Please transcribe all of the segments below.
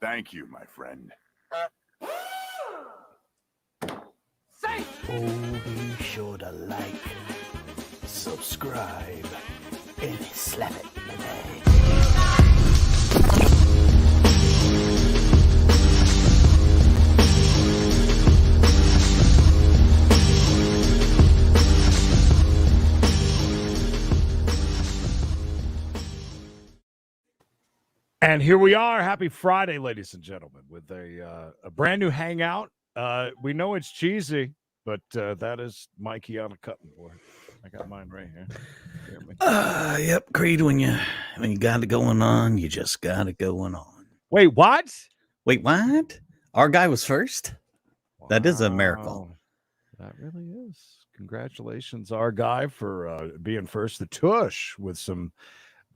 Thank you, my friend. Oh, be sure to like, subscribe, and slap it in the leg. And here we are. Happy Friday, ladies and gentlemen, with a brand new Hangout. We know it's cheesy, but that is Mikey on a cutting board. I got mine right here. Yep, Creed, when you got it going on, you just got it going on. Wait, what? Wait, what? Our guy was first? That is a miracle. Wow. That really is. Congratulations, our guy, for being first. The Tush with some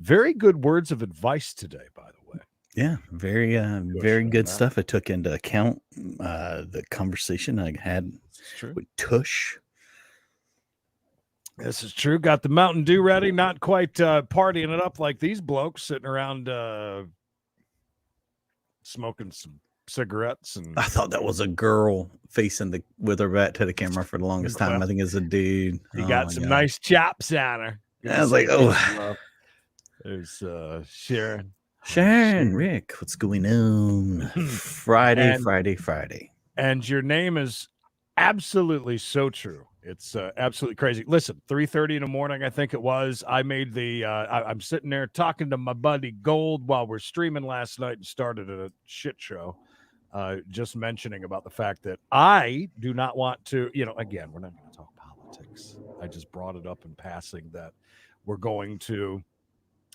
very good words of advice today, by the way. Yeah, very good stuff. I took into account the conversation I had with Tush. This is true. Got the Mountain Dew ready. Not quite partying it up like these blokes sitting around smoking some cigarettes. And I thought that was a girl facing with her back to the camera for the longest time. I think it's a dude. You got some nice chops on her. I was like, oh. There's Sharon. Sharon, Rick, what's going on? Friday. And your name is absolutely so true. It's absolutely crazy. Listen, 3:30 in the morning, I think it was. I made I'm sitting there talking to my buddy Gold while we're streaming last night and started a shit show. Just mentioning about the fact that I do not want to, again, we're not going to talk politics. I just brought it up in passing that we're going to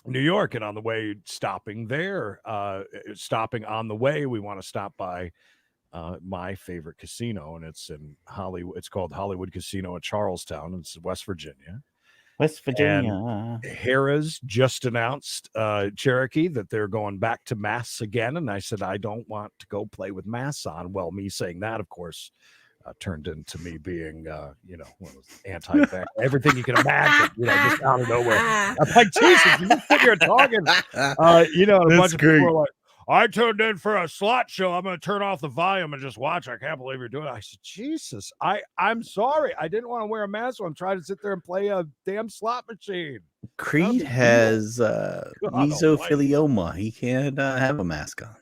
New York, and on the way stopping on the way, we want to stop by my favorite casino, and it's in Hollywood. It's called Hollywood Casino at Charlestown. It's West Virginia. And Harrah's just announced, Cherokee, that they're going back to masks again. And I said, I don't want to go play with masks on. Well, me saying that, of course, turned into me being, anti-vax. Everything you can imagine, just out of nowhere. I'm like, Jesus, you sit here talking. And a bunch of people are like, I turned in for a slot show. I'm going to turn off the volume and just watch. I can't believe you're doing it. I said, Jesus, I'm sorry. I didn't want to wear a mask. So I'm trying to sit there and play a damn slot machine. Creed has mesothelioma. He can't have a mask on.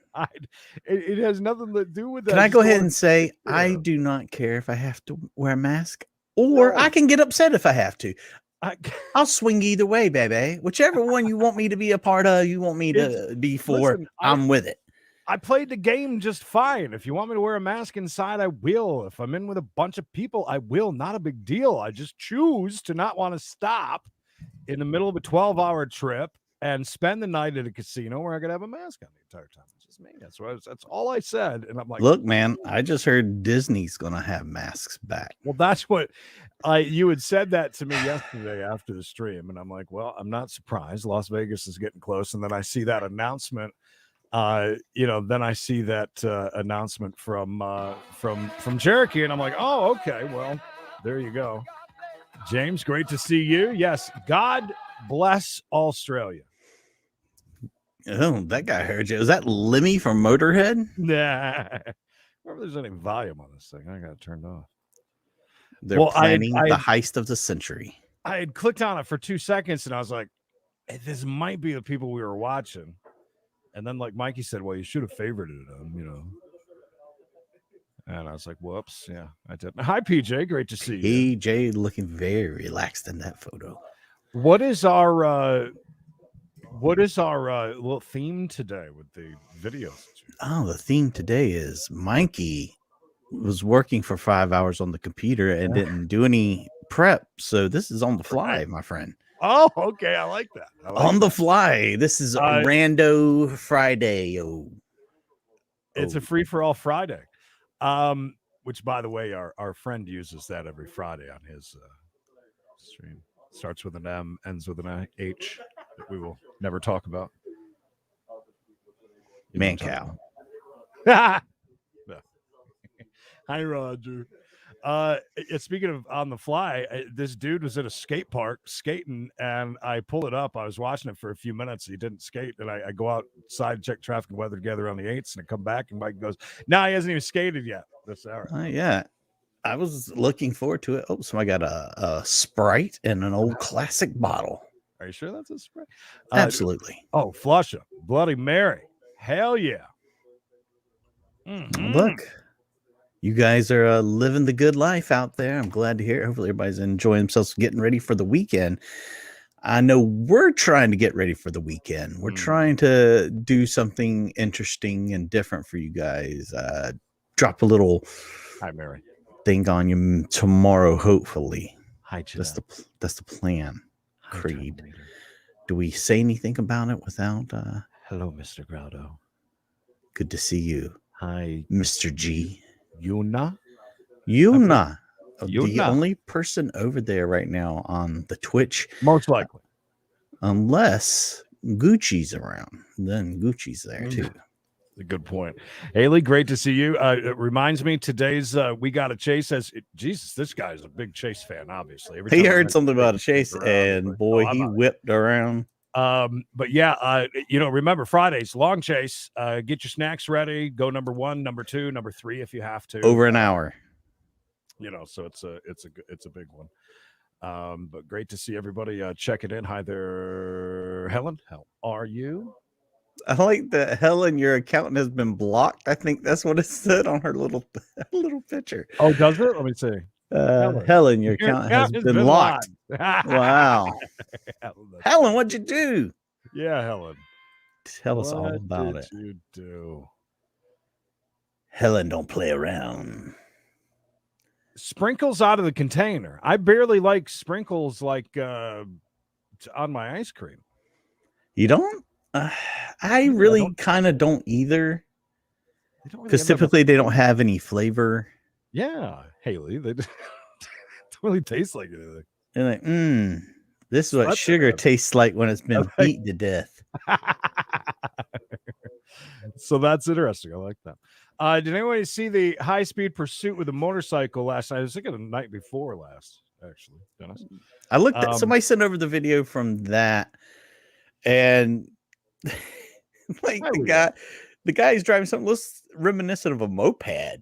It has nothing to do with that. Can I go ahead and say, I do not care if I have to wear a mask, or I can get upset if I have to. I'll swing either way, baby. Whichever one you want me to be a part of, you want me to be for, I'm with it. I played the game just fine. If you want me to wear a mask inside, I will. If I'm in with a bunch of people, I will. Not a big deal. I just choose to not want to stop in the middle of a 12-hour trip and spend the night at a casino where I could have a mask on the entire time. It's just me. That's all I said. And I'm like, look, man, I just heard Disney's going to have masks back. Well, that's what you had said that to me yesterday after the stream. And I'm like, well, I'm not surprised. Las Vegas is getting close. And then I see that announcement. Then I see that announcement from Cherokee. And I'm like, oh, okay. Well, there you go. James, great to see you. Yes. God bless Australia. Oh, that guy heard you. Is that Lemmy from Motorhead? Nah. I wonder if there's any volume on this thing. I got it turned off. They're planning the heist of the century. I had clicked on it for 2 seconds and I was like, hey, this might be the people we were watching. And then, like Mikey said, well, you should have favorited them, And I was like, whoops. Yeah, I did. Hi, PJ. Great to see you. PJ looking very relaxed in that photo. What is our little theme today with the videos? Oh, the theme today is Mikey was working for 5 hours on the computer and didn't do any prep. So this is on the fly, my friend. Oh, okay. I like that. On the fly. This is a Rando Friday. It's a free-for-all Friday. Which, by the way, our friend uses that every Friday on his stream. Starts with an M, ends with an H that we will never talk about. Man cow. No. Hi, Roger. Speaking of on the fly, this dude was at a skate park skating, and I pull it up. I was watching it for a few minutes. He didn't skate, and I go outside, check traffic and weather together on the 8s, and I come back, and Mike goes, "No, he hasn't even skated yet this hour." Yeah. I was looking forward to it. Oh, so I got a Sprite and an old classic bottle. Are you sure that's a Sprite? Absolutely. Oh, Flusha, Bloody Mary. Hell yeah. Mm-hmm. Look, you guys are living the good life out there. I'm glad to hear it. Hopefully everybody's enjoying themselves, getting ready for the weekend. I know we're trying to get ready for the weekend. We're trying to do something interesting and different for you guys. Drop a little Hi, Mary. thing on you tomorrow, hopefully. Hi, that's the plan. Hi, Creed. Do we say anything about it without hello, Mr. Graudo. Good to see you. Hi, Mr. G. Yuna, the only person over there right now on the Twitch, most likely, unless Gucci's around. Then Gucci's there too. A good point. Haley, great to see you. It reminds me today's We Got a Chase. Jesus, this guy is a big Chase fan, obviously. He heard something about a Chase, and boy, he whipped around. But yeah, remember Fridays, long chase. Get your snacks ready. Go number 1, number 2, number 3 if you have to. Over an hour. So it's a big one. But great to see everybody check it in. Hi there, Helen. How are you? I like that, Helen. Your account has been blocked. I think that's what it said on her little picture. Oh, does it? Let me see. Helen, your account has been locked. Wow. Helen, what'd you do? Yeah, Helen. Tell us all about it. What did you do? Helen, don't play around. Sprinkles out of the container. I barely like sprinkles like on my ice cream. You don't? I really kind of don't either. Because typically they don't have any flavor. Yeah, Haley, they don't really taste like anything. They're like, this is what sugar tastes like when it's been beat to death. So that's interesting. I like that. Did anybody see the high-speed pursuit with a motorcycle last night? I was thinking the night before last, actually, Dennis. I looked at somebody sent over the video from that, and like the guy is driving something reminiscent of a moped.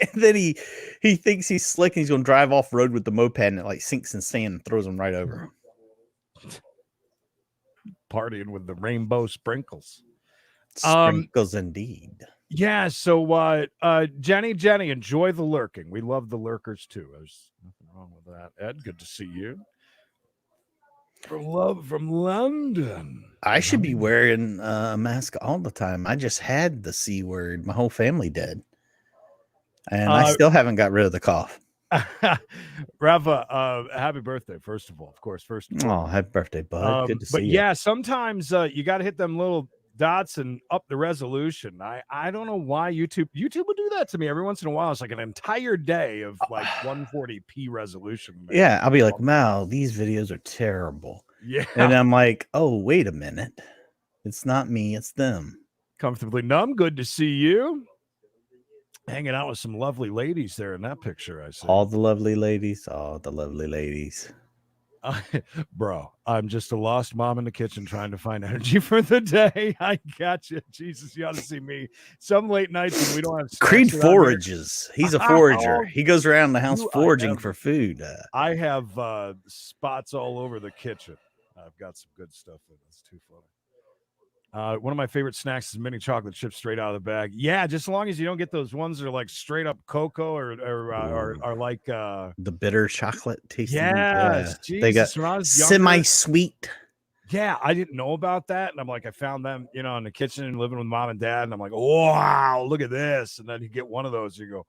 And then he thinks he's slick and he's going to drive off road with the moped, and it like sinks in sand and throws him right over. Partying with the rainbow sprinkles. Sprinkles indeed. Yeah. So Jenny, enjoy the lurking. We love the lurkers too. There's nothing wrong with that. Ed, good to see you. From London. I should be wearing a mask all the time. I just had the C word. My whole family did. And I still haven't got rid of the cough. Rafa, happy birthday, first of all. Of course, first of all. Oh, happy birthday, bud. Good to see you. But yeah, sometimes you got to hit them little dots and up the resolution. I don't know why YouTube will do that to me every once in a while. It's like an entire day of like 140p resolution. Yeah, I'll be like, wow, these videos are terrible. Yeah. And I'm like, oh, wait a minute. It's not me, it's them. Comfortably numb. Good to see you. Hanging out with some lovely ladies there in that picture, I see. All the lovely ladies. Bro, I'm just a lost mom in the kitchen trying to find energy for the day. I got you. Jesus, you ought to see me. Some late nights when we don't have Creed forages. He's a forager. He goes around the house foraging for food. I have spots all over the kitchen. I've got some good stuff in it. It's too funny. One of my favorite snacks is mini chocolate chips straight out of the bag. Yeah, just as long as you don't get those ones that are like straight up cocoa or like the bitter chocolate tasting. Yes, yeah. They got semi-sweet. Yeah, I didn't know about that, and I'm like, I found them, in the kitchen and living with mom and dad, and I'm like, wow, look at this, and then you get one of those, you go,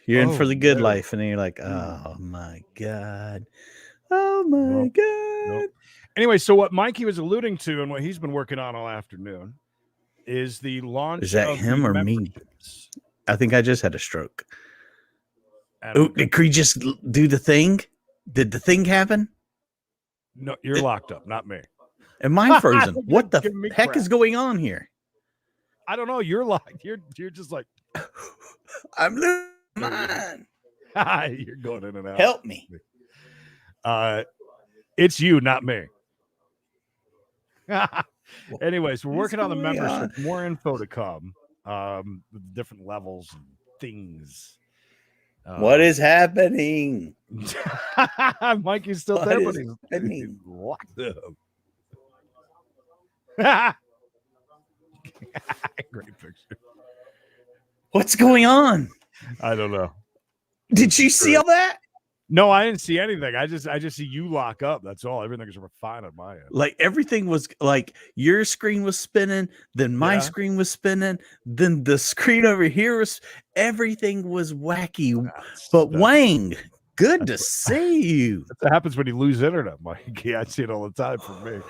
you're in for the good life, and then you're like, oh my god, Nope. Anyway, so what Mikey was alluding to and what he's been working on all afternoon is the launch. Is that him or me? I think I just had a stroke. Did Creed just do the thing? Did the thing happen? No, you're locked up, not me. Am I frozen? What the heck is going on here? I don't know. You're locked. You're just like. I'm losing mine. You're going in and out. Help me. It's you, not me. Anyways, we're working on the membership. More info to come. With different levels and things. What is happening? Mikey's still there, but he's locked up. Great picture. What's going on? I don't know. Did you see all that? No, I didn't see anything. I just see you lock up. That's all. Everything's fine on my end. Like everything was like your screen was spinning, then my screen was spinning, then the screen over here was. Everything was wacky. But Wang, good to see you. That's what happens when you lose internet, Mikey. I see it all the time for me.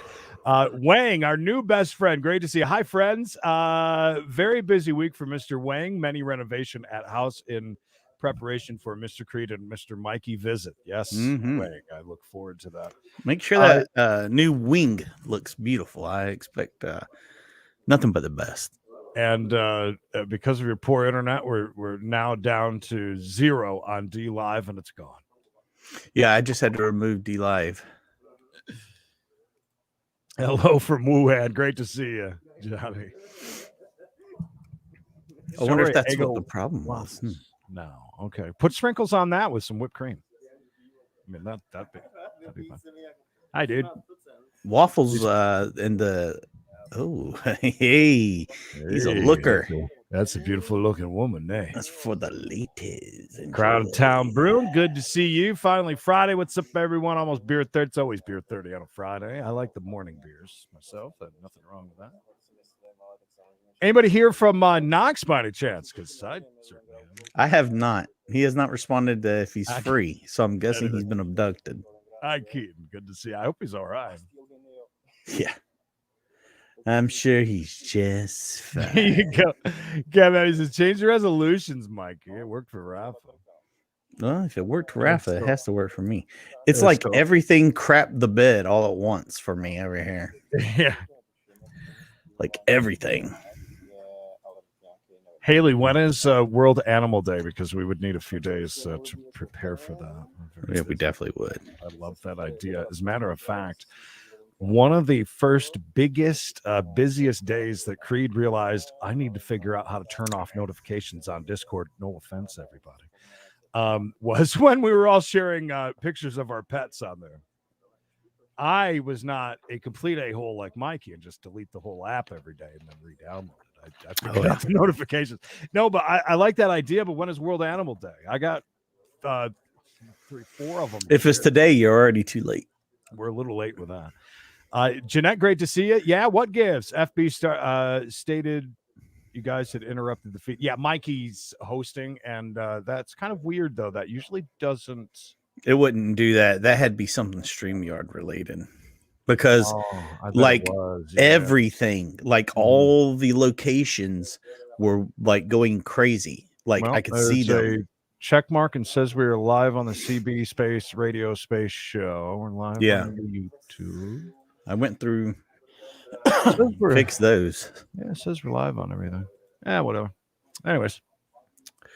Wang, our new best friend. Great to see you. Hi, friends. Very busy week for Mr. Wang. Many renovation at house in preparation for Mr. Creed and Mr. Mikey visit. Yes, Wang. I look forward to that. Make sure that new wing looks beautiful. I expect nothing but the best. And because of your poor internet, we're now down to 0 on D Live, and it's gone. Yeah, I just had to remove D Live. Hello from Wuhan. Great to see you, Johnny. I wonder if that's what the problem was. No. Okay. Put sprinkles on that with some whipped cream. I mean, that'd be fun. Hi, dude. Waffles and the hey, he's a looker. That's a beautiful looking woman, eh? That's for the ladies. Crowd Town Brew. Good to see you. Finally, Friday. What's up, everyone? Almost beer 30. It's always beer 30 on a Friday. I like the morning beers myself. Nothing wrong with that. Anybody here from Knox by any chance? Because I have not. He has not responded to if he's free. So I'm guessing he's been abducted. Hi, Keaton. Good to see you. I hope he's all right. Yeah. I'm sure he's just fine. There you go. Kevin, he says, change your resolutions, Mikey. It worked for Rafa. Well, if it worked for Rafa, it has to work for me. It's like everything crapped the bed all at once for me over here. Yeah. Like everything. Haley, when is World Animal Day? Because we would need a few days to prepare for that. Yeah, we definitely would. I love that idea. As a matter of fact, one of the first biggest, busiest days that Creed realized I need to figure out how to turn off notifications on Discord. No offense, everybody. Was when we were all sharing pictures of our pets on there. I was not a complete a-hole like Mikey and just delete the whole app every day and then re-download it. I figured out the notifications. No, but I like that idea. But when is World Animal Day? I got 3-4 of them. If it's today, you're already too late. We're a little late with that. Jeanette, great to see you. Yeah, what gives? FB stated you guys had interrupted the feed. Yeah, Mikey's hosting, and that's kind of weird, though. That usually doesn't. It wouldn't do that. That had to be something StreamYard related. Because, everything, like all the locations were, like, going crazy. Like, I could see them. Check mark and says we are live on the CB Space Radio Space Show. We're live on YouTube. I went through, fix those. Yeah, it says we're live on everything. Yeah, whatever. Anyways,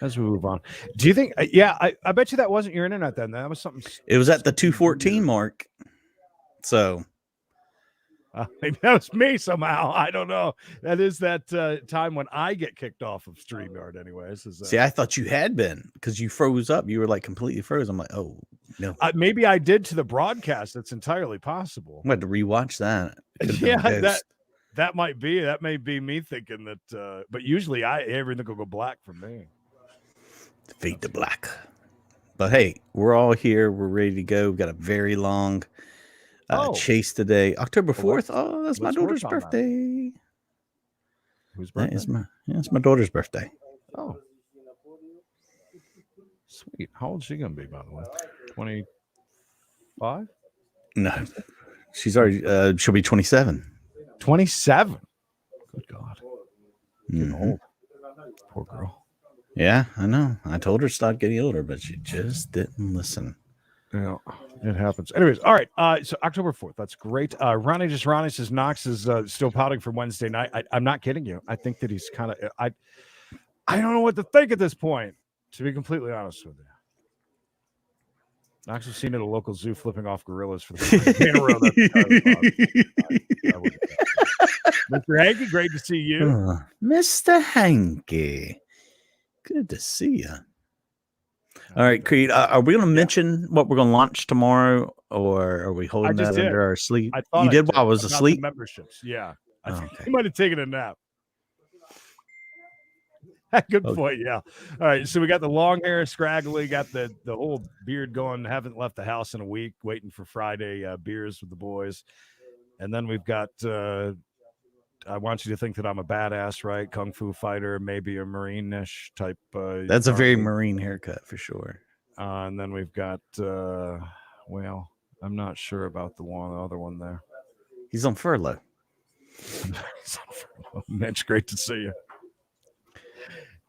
as we move on. Do you think, I bet you that wasn't your internet then. That was something. It was at the 214 mark. So. Maybe that was me somehow. I don't know. That is that time when I get kicked off of StreamYard anyways. See, I thought you had been because you froze up. You were like completely froze. I'm like, oh, no. Maybe I did to the broadcast. That's entirely possible. I had to rewatch that. Yeah, that might be. That may be me thinking that. But usually everything will go black for me. Fade to black. But hey, we're all here. We're ready to go. We've got a very long chase today, October 4th. Oh, that's my daughter's birthday. Whose birthday? It's my daughter's birthday. Oh, sweet. How old is she gonna be, by the way? 25? No, she's already. She'll be 27. 27. Good God, getting old. Poor girl. Yeah, I know. I told her to stop getting older, but she just didn't listen. Yeah, it happens. Anyways, all right. So October 4th, that's great. Ronnie says Knox is still pouting for Wednesday night. I'm not kidding you. I think that he's kind of. I don't know what to think at this point, to be completely honest with you. I've actually seen it at a local zoo flipping off gorillas for the first day in a row. Mr. Hanky, great to see you. Mr. Hanky. Good to see you. All right, Creed, are we going to mention what we're going to launch tomorrow, or are we holding that under our sleep? You did while I was asleep? Memberships, yeah. I think okay. you might have taken a nap. Good point, yeah. All right, so we got the long hair, scraggly, got the whole beard going, haven't left the house in a week, waiting for Friday beers with the boys. And then we've got, I want you to think that I'm a badass, right? Kung Fu fighter, maybe a Marine-ish type. That's a very Marine haircut for sure. And then we've got, well, I'm not sure about the other one there. He's on furlough. Mitch, great to see you.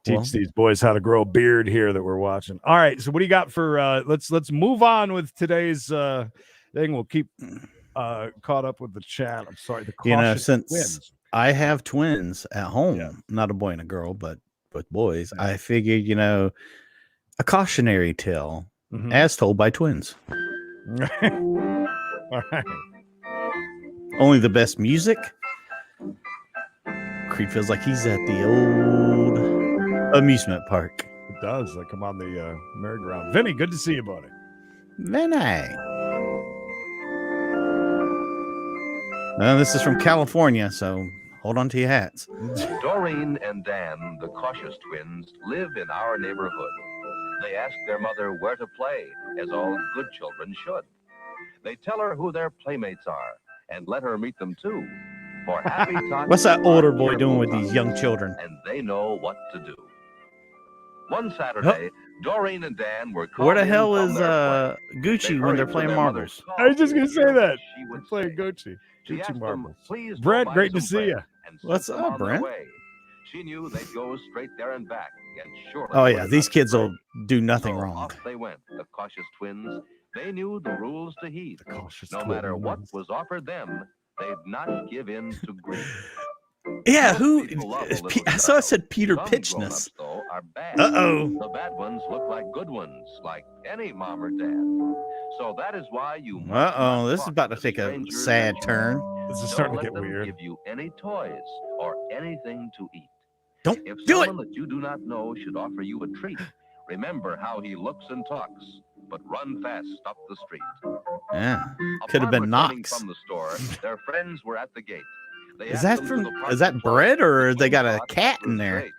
Teach these boys how to grow a beard here that we're watching. All right, so what do you got for let's move on with today's thing. We'll keep caught up with the chat. I'm sorry, the since twins. I have twins at home, not a boy and a girl, but boys, I figured, a cautionary tale as told by twins. All right. Only the best music. Creed feels like he's at the old amusement park. It does. Like I'm on the merry-go-round. Vinny, good to see you, buddy. Vinny. This is from California, so hold on to your hats. Doreen and Dan, the cautious twins, live in our neighborhood. They ask their mother where to play, as all good children should. They tell her who their playmates are, and let her meet them too. For happy times. What's that older boy doing with these young children? And they know what to do. One Saturday, Doreen and Dan were where the hell is Gucci when they're playing marbles? I was just gonna say that. They're playing Gucci. Gucci marbles. Brent, great to see you. What's up, Brent? She knew they'd go straight there and back. And surely oh yeah, these kids will do nothing wrong. Off they went, the cautious twins. They knew the rules to heed. No matter what was offered them, they'd not give in to greed. Yeah, I saw it said Peter Pitchness. Uh-oh. The bad ones look like good ones, like any mom or dad. So that is why you this is about to take a sad turn. This is starting to get weird. Don't let them give you any toys or anything to eat. If someone that you do not know should offer you a treat, remember how he looks and talks, but run fast up the street. Yeah, could have been Knox. From the store, their friends were at the gate. Is that bread, or they got a cat in there?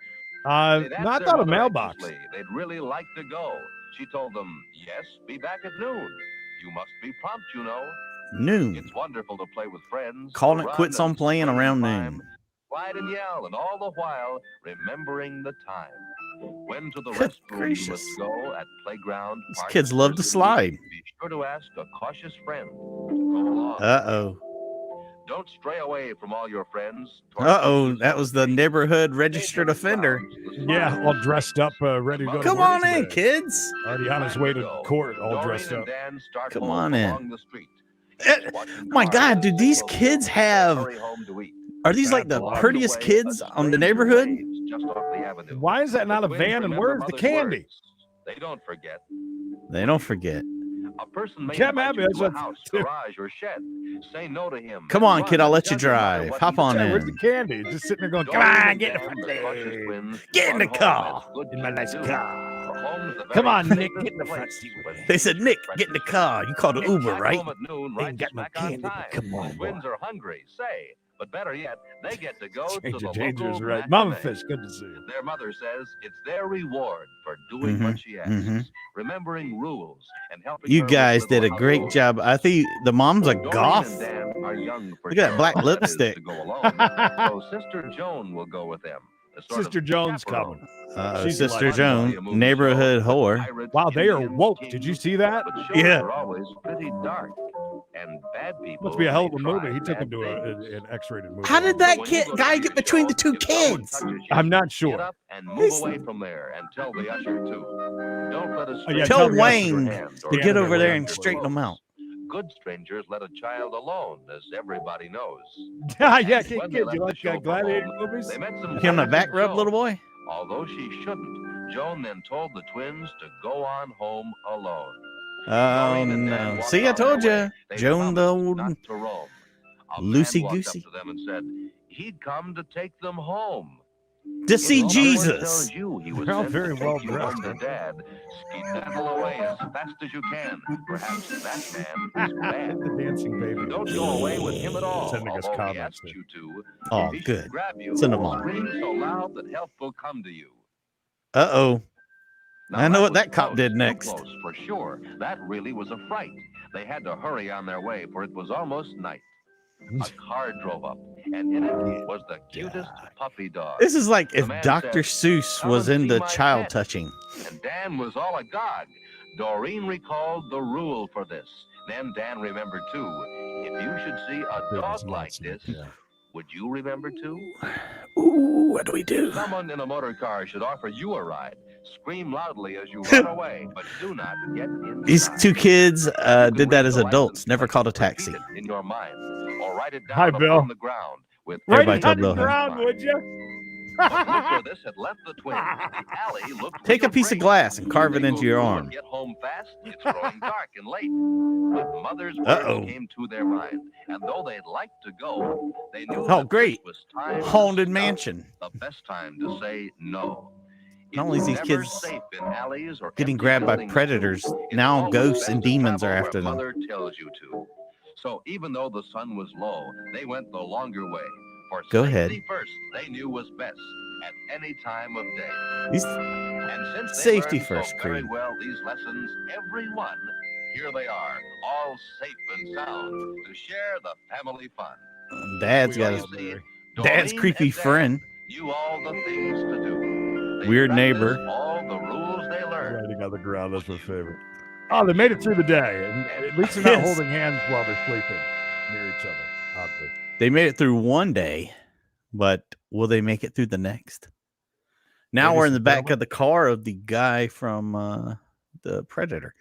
Not out of mailbox. They'd really like to go. She told them, yes, be back at noon. You must be prompt, you know. Noon. It's wonderful to play with friends. Calling it quits on playing around noon. Slide and yell, and all the while remembering the time. When to the restroom you must go at playground. These kids love to slide. Be sure to ask a cautious friend to go along. Uh-oh. Don't stray away from all your friends. Uh-oh, that was the neighborhood registered offender. Yeah, all dressed up, ready to go. Come on in, kids. Already on his way to court, all dressed up. Come on in. My God, do these kids have... Are these like the prettiest kids on the neighborhood? Why is that not a van, and where's the candy? They don't forget. They don't forget. A person may invite you to a house, garage, or shed. Say no to him. Come on, kid, I'll let you drive. Hop on in. Where's the candy? Just sitting there going, come on, get in the front seat. Get in the car. In my nice car. Come on, Nick, get in the front seat. They said, Nick, get in the car. You called an Uber, right? Ain't got no candy. Come on, boy. Twins are hungry, say. But better yet, they get to go to the Changer's local right. Mama Fish, good to see you. Their mother says it's their reward for doing what she asks, remembering rules and helping. You guys did a great job. I think the mom's a goth. Look at that black lipstick. So Sister Joan will go with them. Sister Joan's coming. Sister Joan, neighborhood whore. Wow, they are woke. Did you see that? Yeah. Always pretty dark. And bad people. Must be a hell of a movie. He took him to an X-rated movie. How did that guy get between the two kids? I'm not sure. Get up and move away from there and tell the usher to. Don't let us. Tell Wayne to get over there and straighten them out. Good strangers let a child alone, as everybody knows. Yeah, kids. You like gladiator movies? They met some you on the back rub, little boy? Although she shouldn't, Joan then told the twins to go on home alone. Oh Doreen and Dan no! walked See, I on their told you, way. They Joan the promised old not to roam. A man loosey walked up goosey to them and said he'd come to take them home. to If see someone Jesus. tells you he was They're all sent very to well take you dressed, home to huh? Dad, skedaddle away as fast as you can. Perhaps that man is bad. The dancing baby. Don't go away with him at all, Sending us although he comments asks here. you to. Oh, If he good. should grab you, Send 'em on. scream so loud that help will come to you. Uh-oh. Now, I know what was that cop close, did too next. Close, for sure. That really was a fright. They had to hurry on their way, for it was almost night. A car drove up, and in it was the cutest puppy dog. This is like if The man Dr. said, Seuss "Come was and see into my child pet." touching. And Dan was all agog. Doreen recalled the rule for this. Then Dan remembered, too. If you should see a dog like this, would you remember, too? Ooh, what do we do? If someone in a motor car should offer you a ride, scream loudly as you run away, but do not get inside. These two kids You can did that read as the adults, license never plate, called a repeat taxi. it in your mind, or write it down Hi, Bill. upon the ground with Right Everybody on tell the Bill, hey. ground, would you? But look where this had left the twins. The alley looked Take a real piece of great. glass and carve it They into go your through arm. and get home fast. It's growing dark and late. But Mother's Uh-oh. words came to their mind, and though they'd like to go, they knew Oh, that great. this was time to Haunted stop. mansion. The best time to say no. Not only is these It's kids never safe in alleys or getting empty grabbed by buildings, predators, too. It's now always ghosts best and to demons are travel after where them. Mother tells you to. So even though the sun was low, they went the longer way. For Go safety ahead. first, they knew was best at any time of day. These And since they safety learned first, so very Creed. well these lessons, every one, here they are, all safe and sound to share the family fun. Dad's got You his see, dad's Doreen creepy and Dan friend. knew all the things to do. They Weird practiced neighbor. all the rules they learned. Riding on the ground, that's my favorite. Oh, they made it through the day. And at least they're not Yes. holding hands while they're sleeping near each other, oddly. They made it through one day, but will they make it through the next? Now Ladies we're in the and back gentlemen. of the car of the guy from the Predator.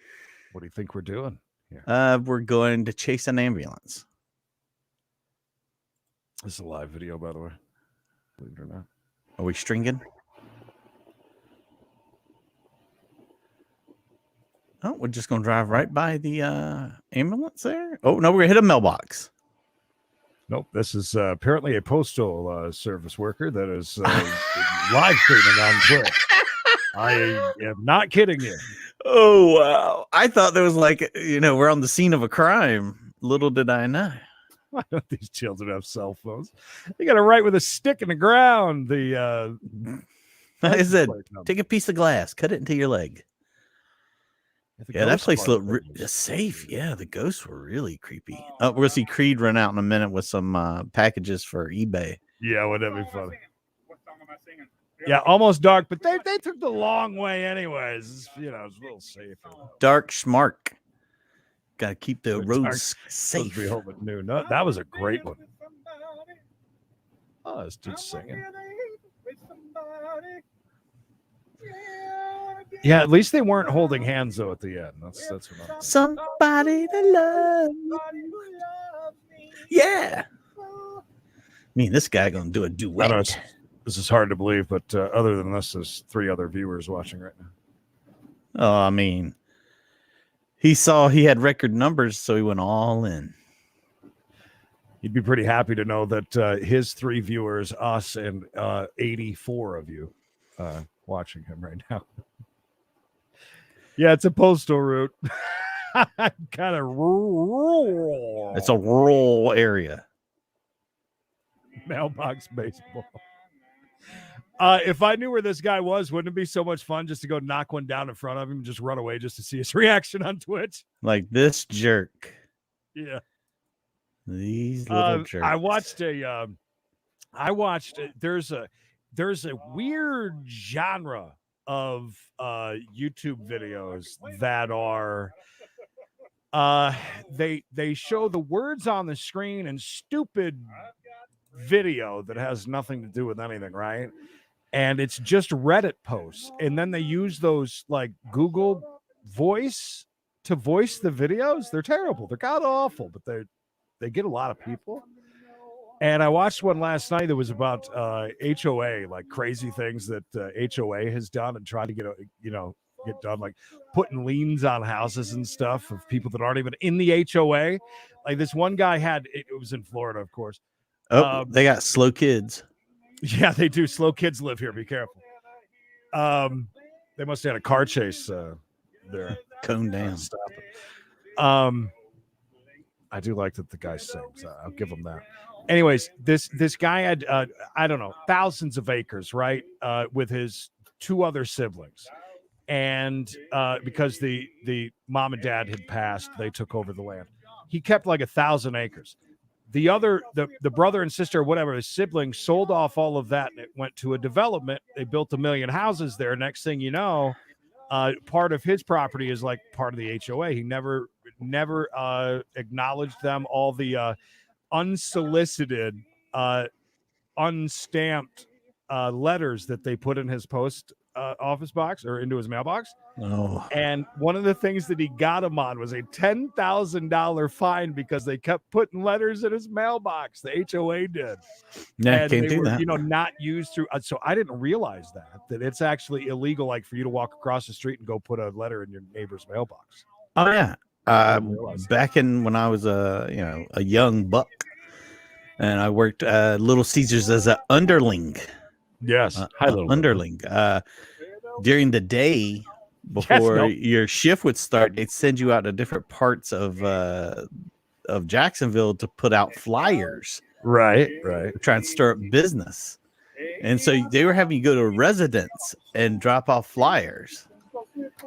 What do you think we're doing here? We're going to chase an ambulance. This is a live video, by the way. Believe it or not. Are we stringing? Oh, we're just going to drive right by the ambulance there. Oh, no, we're going to hit a mailbox. Nope. This is apparently a postal service worker that is live streaming on Twitch. I am not kidding you. Oh, wow. I thought there was like, we're on the scene of a crime. Little did I know. Why don't these children have cell phones? They got to write with a stick in the ground. The Like I said, plate number. take a piece of glass, cut it into your leg. The Yeah, that ghost place part looked of it was- safe. Yeah, the ghosts were really creepy. We're going to see Creed run out in a minute with some packages for eBay. Yeah, wouldn't that be funny? Yeah, almost dark, but they took the long way anyways. It's, it's a little safer. Dark Schmark. Got to keep the Dark- roads Supposed to be safe. home at noon. No, that was a great one. Oh, it's just singing. Yeah, at least they weren't holding hands though at the end. That's what I'm. Somebody to love me. Yeah. Me and this guy going to do a I know duet. this is hard to believe, but other than this, there's 3 other viewers watching right now. Oh, I mean, he saw he had record numbers, so he went all in. You'd be pretty happy to know that his 3 viewers, us, and 84 of you watching him right now. Yeah, it's a postal route. Kind of rural. It's a rural area. Mailbox baseball. If I knew where this guy was, wouldn't it be so much fun just to go knock one down in front of him and just run away just to see his reaction on Twitch? Like this jerk. Yeah. These little jerks. There's a weird genre of YouTube videos that are they show the words on the screen and stupid video that has nothing to do with anything, right? And it's just Reddit posts, and then they use those like Google Voice to voice the videos. They're terrible. They're god awful, but they get a lot of people. And I watched one last night that was about HOA, like crazy things that HOA has done and tried to get done, like putting liens on houses and stuff of people that aren't even in the HOA. Like this one guy it was in Florida, of course. They got slow kids. Yeah, they do. Slow kids live here. Be careful. They must have had a car chase there. Cone down. Stop it. I do like that the guy sings. I'll give him that. Anyways, this guy had I don't know, thousands of acres, right? With his two other siblings. And because the mom and dad had passed, they took over the land. He kept like 1,000 acres. The brother and sister, whatever, his siblings sold off all of that, and it went to a development. They built 1 million houses there. Next thing you know, part of his property is like part of the HOA. He never acknowledged them. All the unsolicited, unstamped letters that they put in his post office box or into his mailbox. Oh. And one of the things that he got him on was a $10,000 fine because they kept putting letters in his mailbox. The HOA did. Yeah, and can't they do were, that. not used through. So I didn't realize that it's actually illegal, like for you to walk across the street and go put a letter in your neighbor's mailbox. Oh yeah. Back when I was a young buck, and I worked Little Caesars as an underling. Yes, underling. During the day before your shift would start, they'd send you out to different parts of Jacksonville to put out flyers. Right. Try and stir up business. And so they were having you go to a residence and drop off flyers.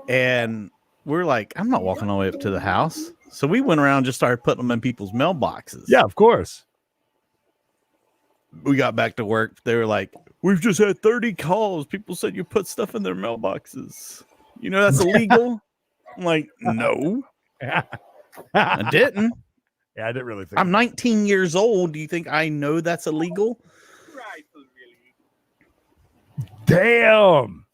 And we're like, I'm not walking all the way up to the house. So we went around and just started putting them in people's mailboxes. Yeah, of course. We got back to work. They were like, we've just had 30 calls. People said you put stuff in their mailboxes. You know that's illegal? I'm like, no. I didn't. Yeah, I didn't really think. I'm 19 years old. Do you think I know that's illegal? Damn.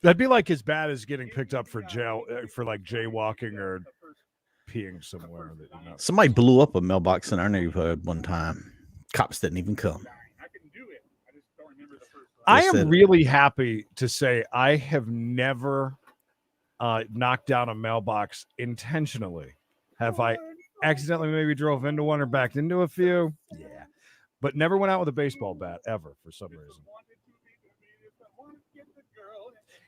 That'd be like as bad as getting picked up for jail for like jaywalking or peeing somewhere. Somebody blew up a mailbox in our neighborhood one time. Cops didn't even come. I am really happy to say I have never knocked down a mailbox intentionally. Have I accidentally maybe drove into one or backed into a few? Yeah. But never went out with a baseball bat ever for some reason.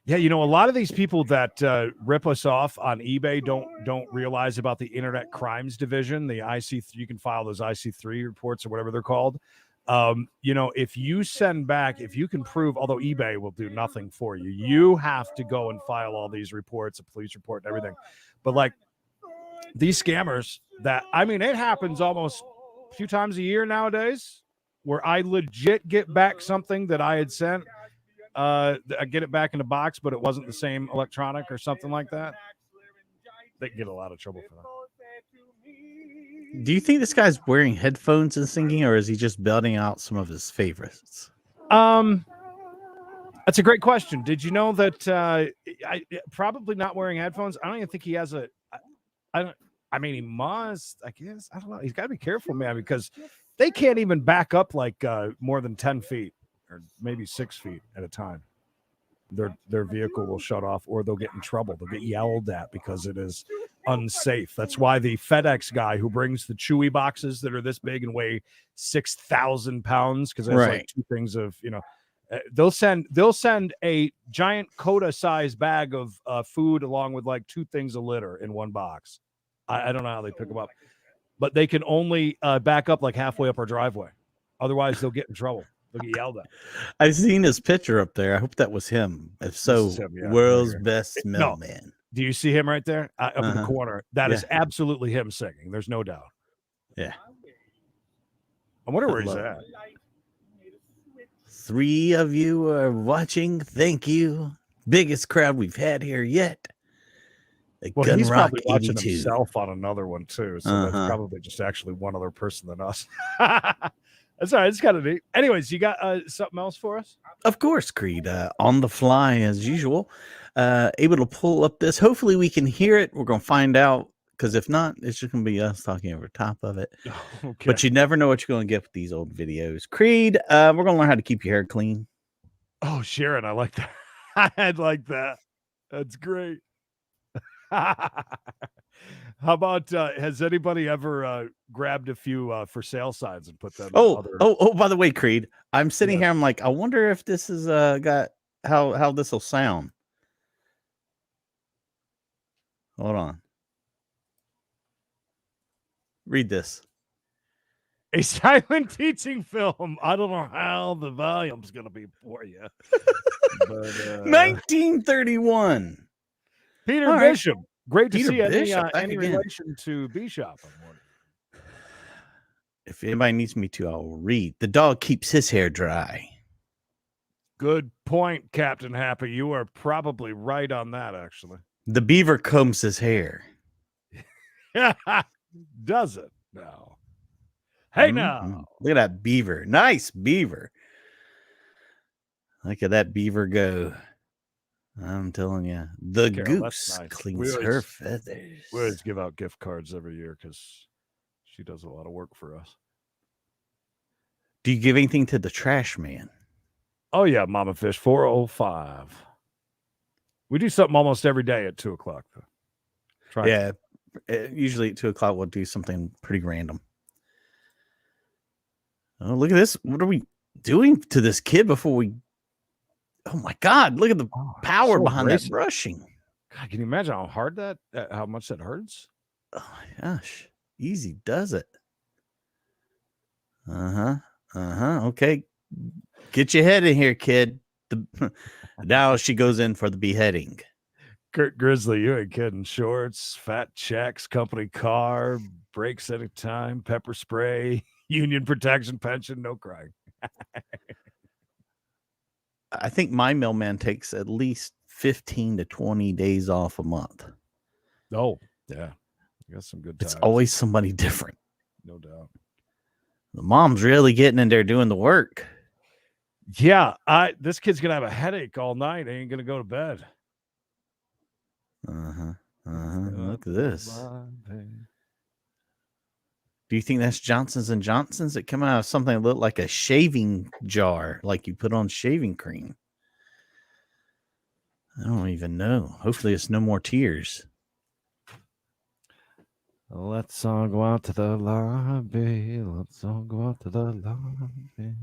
Yeah, a lot of these people that rip us off on eBay don't realize about the Internet Crimes Division, the IC3. You can file those IC3 reports or whatever they're called. If you send back, if you can prove, although eBay will do nothing for you, you have to go and file all these reports, a police report and everything. But like these scammers it happens almost a few times a year nowadays where I legit get back something that I had sent. I get it back in the box, but it wasn't the same electronic or something like that. They get a lot of trouble for that. Do you think this guy's wearing headphones and singing, or is he just belting out some of his favorites? That's a great question. Did you know that probably not wearing headphones? I don't even think he has he must, I guess. I don't know. He's got to be careful, man, because they can't even back up like more than 10 feet or maybe 6 feet at a time. Their vehicle will shut off, or they'll get in trouble. They'll get yelled at because it is unsafe. That's why the FedEx guy who brings the Chewy boxes that are this big and weigh 6,000 pounds, because that's like two things of, they'll send a giant Coda-sized bag of food along with like 2 things of litter in one box. I don't know how they pick them up, but they can only back up like halfway up our driveway. Otherwise, they'll get in trouble. They'll get yelled at. I've seen his picture up there. I hope that was him. If so, him, yeah, world's best mailman. No. Do you see him right there up in the corner? That is absolutely him singing. There's no doubt. Yeah. I wonder where he's at. 3 of you are watching. Thank you. Biggest crowd we've had here yet. Well, he's probably watching himself on another one too. So that's probably just actually one other person than us. That's all right. It's kind of neat. Anyways, you got something else for us? Of course, Creed. On the fly, as usual. Able to pull up this. Hopefully, we can hear it. We're going to find out because if not, it's just gonna be us talking over top of it. Okay. But you never know what you're gonna get with these old videos. Creed, we're gonna learn how to keep your hair clean. Oh, Sharon, I like that. I like that. That's great. How about has anybody ever grabbed a few for sale signs and put them? By the way, Creed, I'm sitting Yeah. here. I'm like, I wonder if this is got how this will sound. Hold on. Read this. A silent teaching film. I don't know how the volume's gonna be for you. But 1931. Peter All right. Bishop. Great to Peter see Bishop, back any again. relation to Bishop. I'm wondering. If anybody needs me to, I'll read. The dog keeps his hair dry. Good point, Captain Happy. You are probably right on that, actually. The beaver combs his hair. Does it now? Hey, now. Look at that beaver. Nice beaver. Look at that beaver go. I'm telling you. The Carol, goose nice. cleans her feathers. We always give out gift cards every year because she does a lot of work for us. Do you give anything to the trash man? Oh, yeah, Mama Fish, 405. We do something almost every day at 2 o'clock, though. Yeah. Usually at 2 o'clock, we'll do something pretty random. Oh, look at this. What are we doing to this kid before we... Oh, my God. Look at the power behind that brushing. God, can you imagine how hard how much that hurts? Oh, my gosh. Easy does it. Okay. Get your head in here, kid. Now she goes in for the beheading. Kurt Grizzly, you ain't kidding. Shorts, fat checks, company car, brakes anytime, pepper spray, union protection, pension, no crying. I think my mailman takes at least 15 to 20 days off a month. Oh, yeah. You got some good times. It's always somebody different. No doubt. The mom's really getting in there doing the work. Yeah, this kid's gonna have a headache all night. He ain't gonna go to bed. Look at this. Do you think that's Johnson's & Johnson's? It came out of something that looked like a shaving jar, like you put on shaving cream. I don't even know. Hopefully it's no more tears. Let's all go out to the lobby. Let's all go out to the lobby.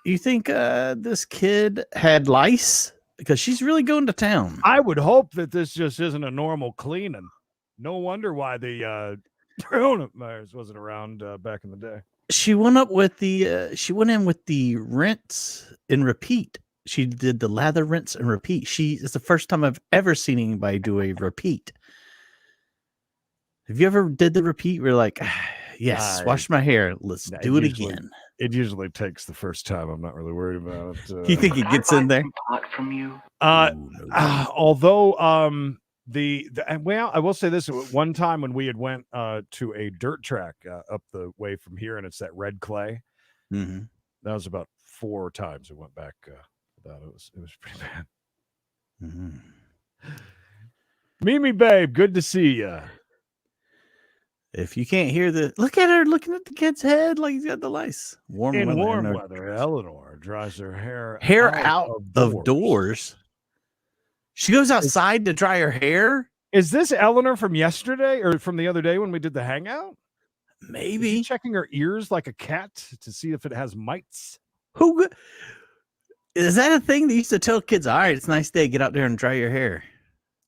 You think this kid had lice? Because she's really going to town. I would hope that this just isn't a normal cleaning. No wonder why the coronavirus wasn't around back in the day. She went up with she went in with the rinse and repeat. She did the lather, rinse, and repeat. It's the first time I've ever seen anybody do a repeat. Have you ever did the repeat? We're like, yes, wash my hair. Let's do it again. It usually takes the first time. I'm not really worried about it. You think it gets in there? From you? Although well, I will say this: one time when we had went to a dirt track up the way from here, and it's that red clay. Mm-hmm. That was about 4 times we went back. That it was pretty bad. Mm-hmm. Mimi, babe, good to see you. If you can't hear look at her looking at the kid's head like he's got the lice. In warm weather, Eleanor dries her hair out of doors. She goes outside to dry her hair. Is this Eleanor from yesterday or from the other day when we did the hangout? Maybe. Is she checking her ears like a cat to see if it has mites. Who is that a thing they used to tell kids? All right, it's a nice day. Get out there and dry your hair.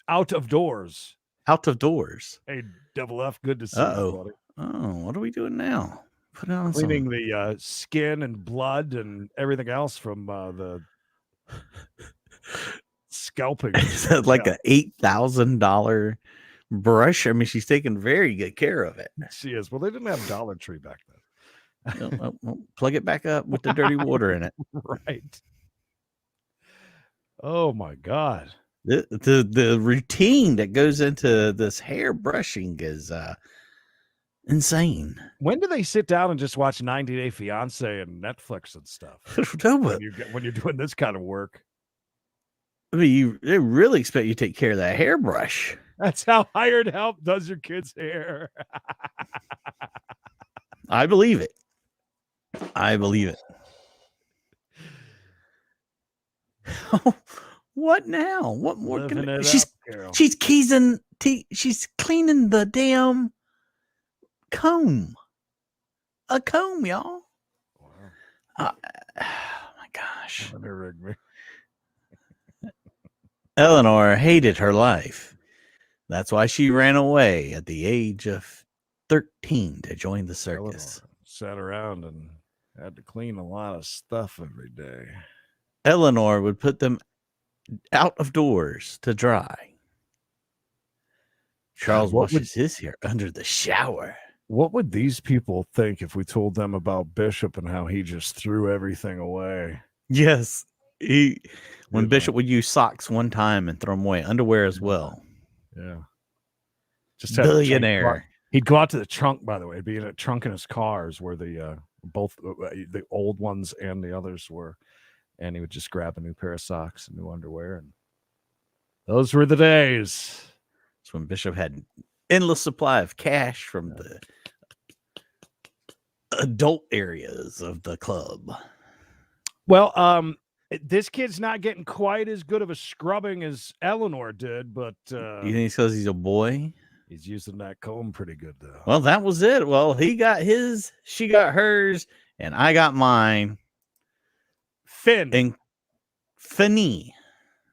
Out of doors. Out of doors. Hey, Double F, good to see you, buddy. Oh, what are we doing now? Put on cleaning the skin and blood and everything else from the scalping. Is that like a $8,000 brush? I mean, she's taking very good care of it. She is. Well, they didn't have Dollar Tree back then. Plug it back up with the dirty water in it. Right. Oh my God. The routine that goes into this hair brushing is insane. When do they sit down and just watch 90 Day Fiance and Netflix and stuff? When you're doing this kind of work. I mean, they really expect you to take care of that hairbrush. That's how hired help does your kid's hair. I believe it. I believe it. What now? What more? She's cleaning the damn comb. A comb, y'all. Wow. Oh my gosh. Eleanor hated her life. That's why she ran away at the age of 13 to join the circus. Eleanor sat around and had to clean a lot of stuff every day. Eleanor would put them out of doors to dry. Charles washes his hair under the shower. What would these people think if we told them about Bishop and how he just threw everything away? Yes. When Bishop would use socks one time and throw them away, underwear as well. Yeah. Just billionaire. He'd go out to the trunk, by the way. It'd be in a trunk in his cars where the both the old ones and the others were. And he would just grab a new pair of socks and new underwear. And those were the days. That's when Bishop had an endless supply of cash from the adult areas of the club. Well, this kid's not getting quite as good of a scrubbing as Eleanor did, but you think it's because he's a boy? He's using that comb pretty good, though. Well, that was it. Well, he got his, she got hers, and I got mine. Finny.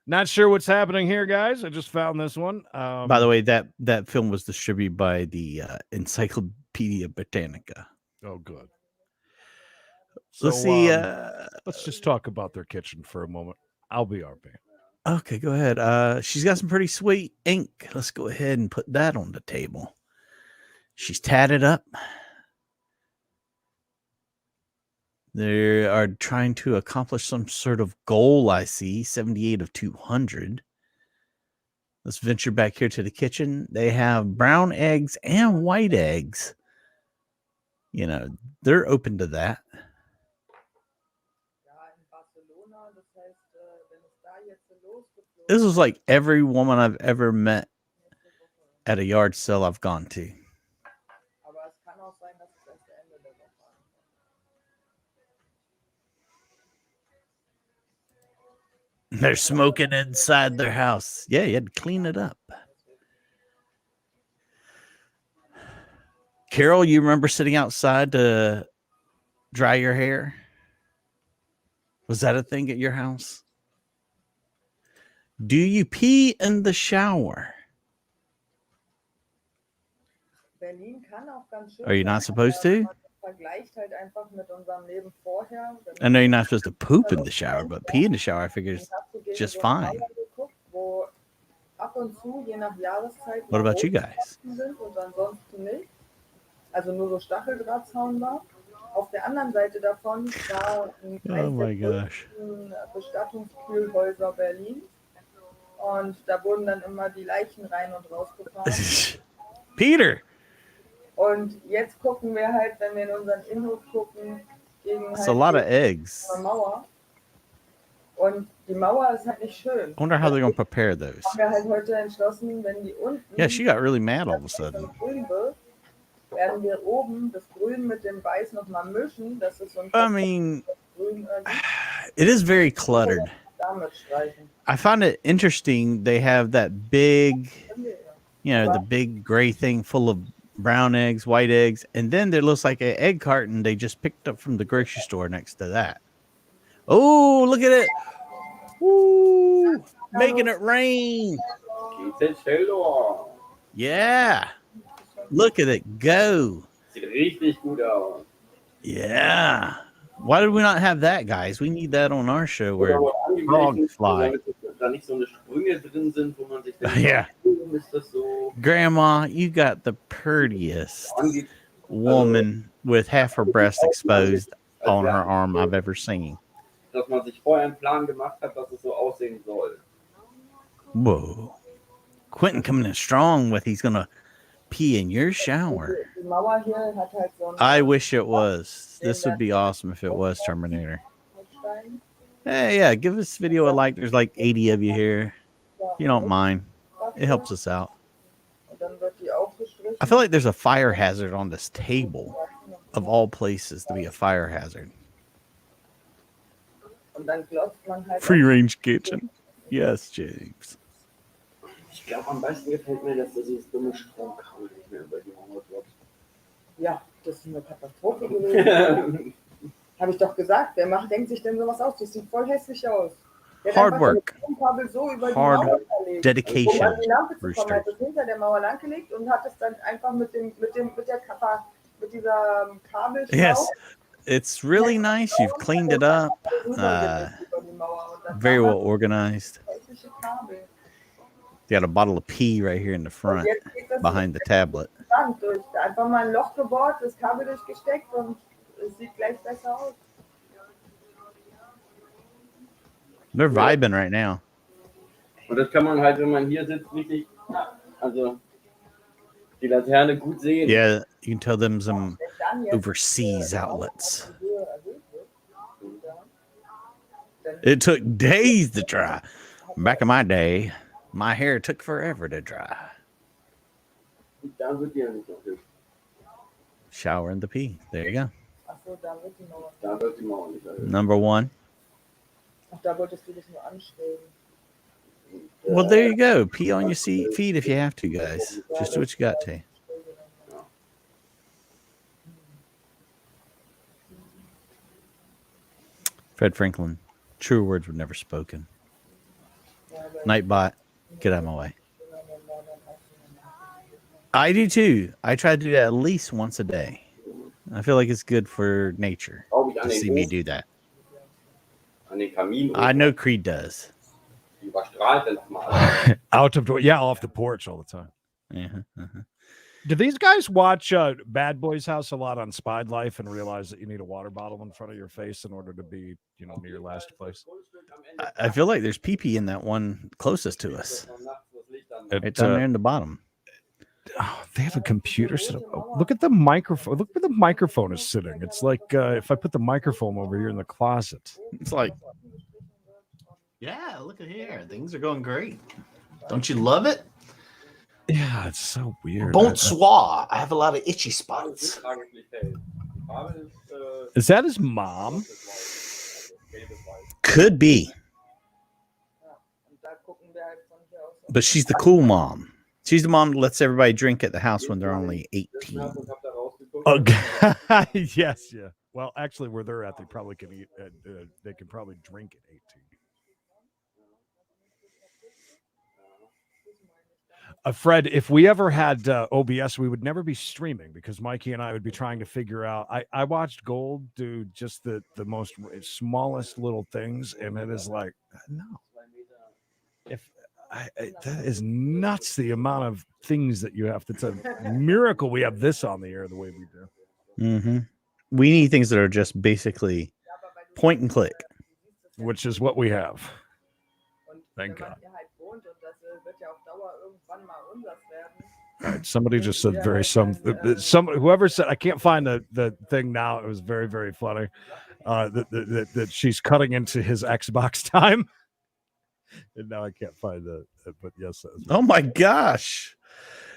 Not sure what's happening here, guys. I just found this one. By the way, that film was distributed by the Encyclopedia Britannica. Oh, good. Let's see. Let's just talk about their kitchen for a moment. I'll be our man. Okay, go ahead. She's got some pretty sweet ink. Let's go ahead and put that on the table. She's tatted up. They are trying to accomplish some sort of goal, I see. 78 of 200. Let's venture back here to the kitchen. They have brown eggs and white eggs. You know, they're open to that. This is like every woman I've ever met at a yard sale I've gone to. They're smoking inside their house. Yeah, you had to clean it up. Carol, you remember sitting outside to dry your hair? Was that a thing at your house? Do you pee in the shower? Are you not supposed to? I know you're not supposed to poop in the shower, but pee in the shower, I figure, is just fine. What about you guys? Auf der anderen Seite davon war eines der größten Bestattungskühlhäuser Berlin. Und da wurden dann immer die Leichen rein und rausgefahren. Peter! Und jetzt gucken wir halt, wenn wir in unseren Innenhof gucken, gegen That's a lot of eggs. Die Mauer. Und die Mauer ist halt nicht schön. I wonder how they're going to prepare those. Haben wir halt heute entschlossen, wenn die unten... Yeah, she got really mad all of a sudden. Werden wir oben das Grün mit dem Weiß nochmal mischen. Das ist so ein I mean, it is very cluttered. I find it interesting. They have that big, you know, the big gray thing full of brown eggs, white eggs, and then there looks like an egg carton they just picked up from the grocery store next to that. Oh, look at it. Woo! Making it rain. Yeah. Look at it go. Sieht richtig gut aus. Yeah. Why did we not have that, guys? We need that on our show where frogs fly. Yeah. Grandma, you got the prettiest woman with half her breast exposed on her arm I've ever seen. Whoa. Quentin coming in strong with he's going to pee in your shower. I wish it was. This would be awesome if it was Terminator. Hey, yeah, give this video a like. There's like 80 of you here. If you don't mind, it helps us out. I feel like there's a fire hazard on this table, of all places to be a fire hazard. Und dann klopft man halt Free range kitchen. Yes, James. Ich glaube, am besten gefällt mir, dass dieses dumme Stromkabel nicht mehr über die Mauer wird. Ja, das ist eine Katastrophe gewesen. Habe ich doch gesagt, wer denkt sich denn sowas aus? Das sieht voll hässlich aus. Der hat Hard einfach work. das Stromkabel so über die Hard Mauer verlegt. dedication, Um an die Lampe zu kommen, Rooster. hat es hinter der Mauer langgelegt und hat es dann einfach mit dieser Kabelschlauch Yes, it's really nice. You've cleaned it up. rübergelegt über die Mauer. Und dann Very war well organized. das hässliche Kabel. You got a bottle of pee right here in the front, Und jetzt geht das behind the tablet. Wand durch. Einfach mal ein Loch gebohrt, das Kabel durchgesteckt und es sieht gleich besser aus. They're vibing right now. Und das kann man halt, wenn man hier sitzt, richtig, also die Laterne gut sehen. Yeah, you can tell them some Dann jetzt, overseas outlets. die Höhe erhöht wird, dann It took days to dry. Back in my day, my hair took forever to dry. Da wird die ja nicht so hübsch. Shower in the pee. There you go. Achso, da wird die Mauer. Da wird die Mauer nicht erhöht. Number one. Ach, da wolltest du das nur anstreben. Well, there you go. Pee on your feet if you have to, guys. Just do what you got to. Fred Franklin. True words were never spoken. Nightbot, get out of my way. I do too. I try to do that at least once a day. I feel like it's good for nature to see me do that. An den Kamin. I know Creed does. Die überstrahlt dann nochmal. Out of door, yeah, off the porch all the time. Uh-huh. Do these guys watch Bad Boys House a lot on Spied Life and realize that you need a water bottle in front of your face in order to be, near your last place? I feel like there's pee-pee in that one closest to us. It's It, down there in the bottom. Oh, they have a computer set up. Oh, look at the microphone. Look where the microphone is sitting. It's like if I put the microphone over here in the closet. It's like, yeah, look at here. Things are going great. Don't you love it? Yeah, it's so weird. Bonsoir. I have a lot of itchy spots. Is that his mom? Could be, Ja, und da gucken wir halt von hier aus. but she's the cool mom. She's the mom that lets everybody drink at the house when they're only 18. Oh, yes, yeah. Well, actually, where they're at, they probably can eat. They can probably drink at 18. Fred, if we ever had OBS, we would never be streaming because Mikey and I would be trying to figure out. I watched Gold do just the most smallest little things, and it is like, no. That is nuts, the amount of things that you have to tell. Miracle we have this on the air the way we do. Mm-hmm. We need things that are just basically point and click. Which is what we have. Und Thank wenn man God. hier halt wohnt und das wird ja auf Dauer irgendwann mal unseres werden. All right, somebody just said whoever said, I can't find the thing now. It was very, very funny. That she's cutting into his Xbox time. And now I can't find that. But yes. Oh my gosh.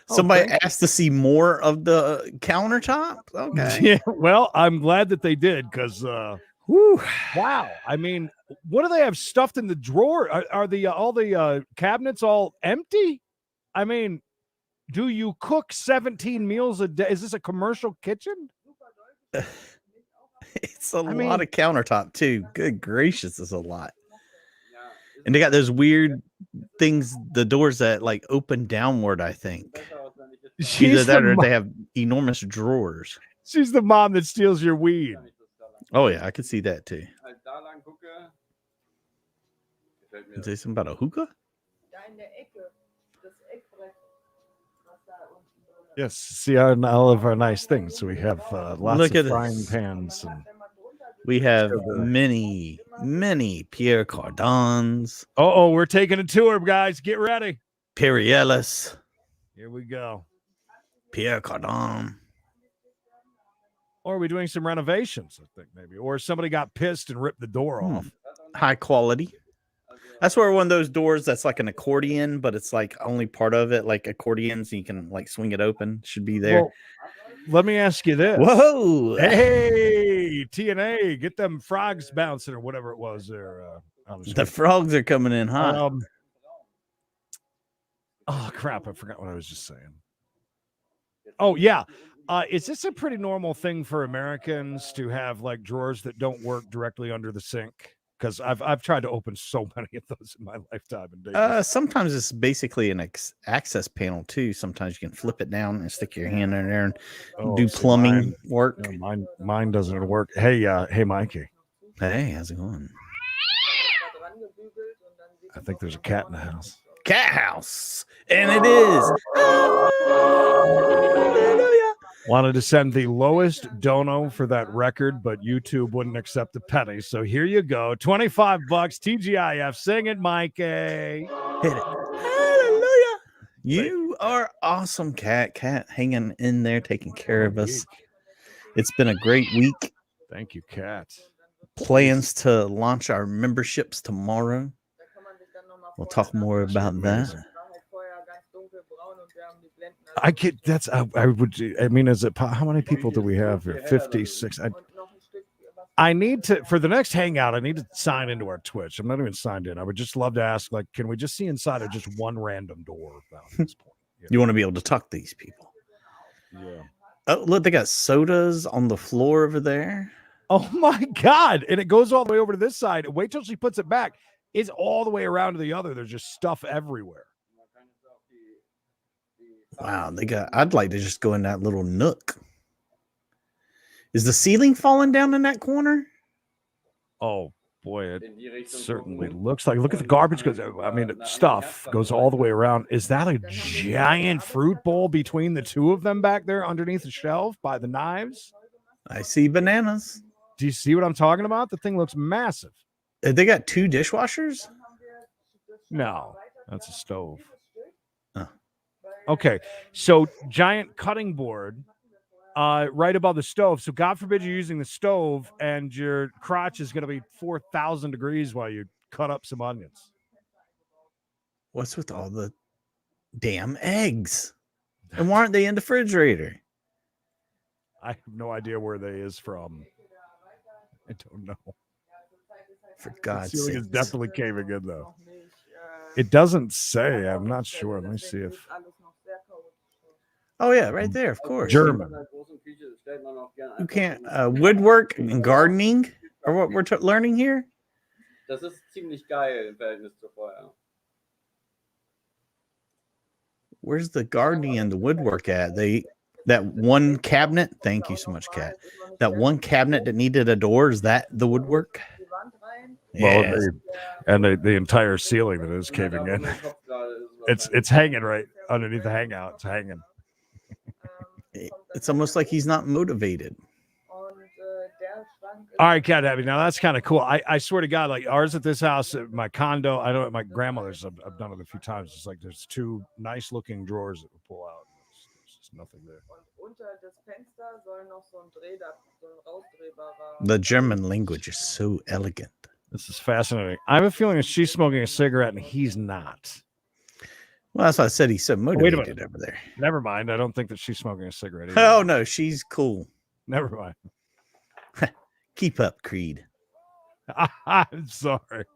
Somebody asked to see more of the countertop. Okay. Yeah, well, I'm glad that they did because wow. I mean, what do they have stuffed in the drawer? Are the all the cabinets all empty? I mean, do you cook 17 meals a day? Is this a commercial kitchen? It's a lot of countertop too. Good gracious, it's a lot. And they got those weird things, the doors that like open downward, I think. Either that or they have enormous drawers. She's the mom that steals your weed. Oh yeah, I could see that too. You say something about a hookah? Da in der Ecke, das Eckbrett, was da unten drin ist. Yes, see all of our nice things. So we have lots Look of at frying this. pans. And... We have many Pierre Cardins, Oh, we're taking a tour, guys. Get ready. Perielis, Here we go. Pierre Cardin. Or are we doing some renovations? I think maybe. Or somebody got pissed and ripped the door off. High quality. That's where one of those doors that's like an accordion, but it's like only part of it, like accordions, and you can like swing it open. Should be there. Well, let me ask you this. Whoa! Hey, TNA, get them frogs bouncing or whatever it was there. The frogs are coming in hot. Oh crap! I forgot what I was just saying. Oh yeah, is this a pretty normal thing for Americans to have like drawers that don't work directly under the sink? Because I've tried to open so many of those in my lifetime. And sometimes it's basically an access panel too. Sometimes you can flip it down and stick your hand in there and do plumbing work. No, mine doesn't work. Hey, Mikey. Hey, how's it going? I think there's a cat in the house. Cat house, and it is. Wanted to send the lowest dono for that record, but YouTube wouldn't accept a penny. So here you go. $25 TGIF. Sing it, Mikey. Hit it. Hallelujah. You are awesome, Cat. Cat hanging in there, taking care of us. It's been a great week. Thank you, Cat. Plans to launch our memberships tomorrow. We'll talk more about that. I get that's I would I mean, is it how many people do we have here? 56. I need to for the next hangout. I need to sign into our Twitch. I'm not even signed in. I would just love to ask, like, can we just see inside of just one random door at this point? You want to be able to tuck these people? Yeah. Oh, look, they got sodas on the floor over there. Oh my God! And it goes all the way over to this side. Wait till she puts it back. It's all the way around to the other. There's just stuff everywhere. Wow, they got. I'd like to just go in that little nook. Is the ceiling falling down in that corner? Oh boy, it certainly looks like. Look at the garbage goes. I mean, stuff goes all the way around. Is that a giant fruit bowl between the two of them back there underneath the shelf by the knives? I see bananas. Do you see what I'm talking about? The thing looks massive. They got 2 dishwashers? No, that's a stove. Okay, so giant cutting board right above the stove. So God forbid you're using the stove and your crotch is going to be 4,000 degrees while you cut up some onions. What's with all the damn eggs? And why aren't they in the refrigerator? I have no idea where they is from. I don't know. For God's sake. The ceiling is definitely caving in, though. It doesn't say. I'm not sure. Let me see if... Oh, yeah, right there, of course. German. You can't... woodwork and gardening are what we're learning here? Das ist ziemlich geil im Verhältnis zu vorher. Where's the gardening and the woodwork at? That one cabinet... Thank you so much, Kat. That one cabinet that needed a door, is that the woodwork? Well, yes. And the entire ceiling that is caving in. It's hanging right underneath the hangout. It's hanging. It's almost like he's not motivated. All right, Cat Happy. Now that's kind of cool. I swear to God, like ours at this house, at my condo, I know at my grandmother's, I've done it a few times. It's like there's 2 nice looking drawers that we pull out. There's just nothing there. The German language is so elegant. This is fascinating. I have a feeling that she's smoking a cigarette and he's not. Well, that's why I said he's so motivated over there. Never mind. I don't think that she's smoking a cigarette either. Oh, no. She's cool. Never mind. Keep up, Creed. I'm sorry.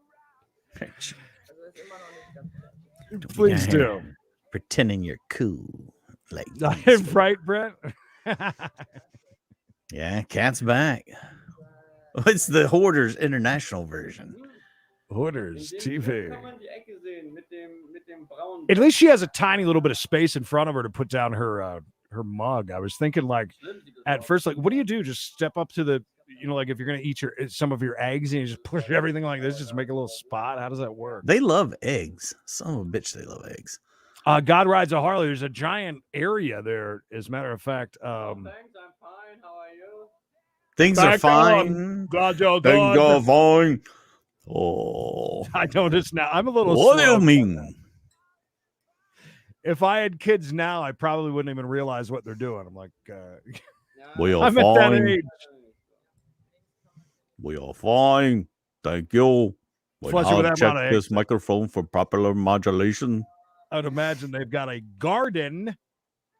Please do. Pretending you're cool. Like right, Brent? Yeah, Cat's back. What's the Hoarders International version? Hoarders TV. At least she has a tiny little bit of space in front of her to put down her mug. I was thinking, like, at first, like, what do? Just step up to the, like if you're gonna eat some of your eggs and you just push everything like this, just make a little spot. How does that work? They love eggs. Son of a bitch, they love eggs. God Rides a Harley. There's a giant area there. As a matter of fact, Thanks, I'm fine. How are you? Things are fine. God, things are fine. Oh, I noticed now. I'm a little. What do you mean? If I had kids now, I probably wouldn't even realize what they're doing. I'm like, we are I'm fine. at that age. We are fine. Thank you. Flush it with that amount of eggs. Microphone for popular modulation. I'd imagine they've got a garden,